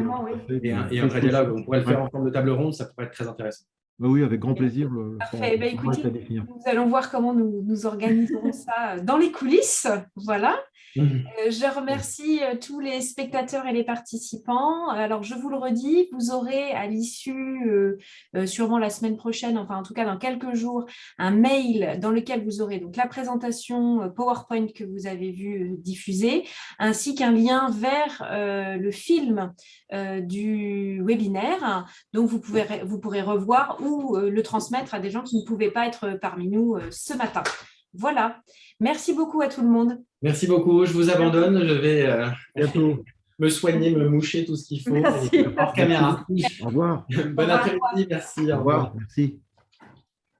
Et un vrai dialogue. On pourrait le faire en forme de table ronde, ça pourrait être très intéressant. Oui, avec grand plaisir. Parfait. Écoutez, nous allons voir comment nous organiserons ça dans les coulisses. Voilà. Je remercie tous les spectateurs et les participants. Alors, je vous le redis, vous aurez à l'issue, sûrement la semaine prochaine, enfin en tout cas dans quelques jours, un mail dans lequel vous aurez donc la présentation PowerPoint que vous avez vu diffuser, ainsi qu'un lien vers le film du webinaire. Donc, vous pourrez revoir ou le transmettre à des gens qui ne pouvaient pas être parmi nous ce matin. Voilà. Merci beaucoup à tout le monde. Merci beaucoup. Je vous abandonne. Je vais me soigner, me moucher, tout ce qu'il faut. Merci. Hors caméra. Au revoir. Bon après-midi. Merci. Au revoir. Merci.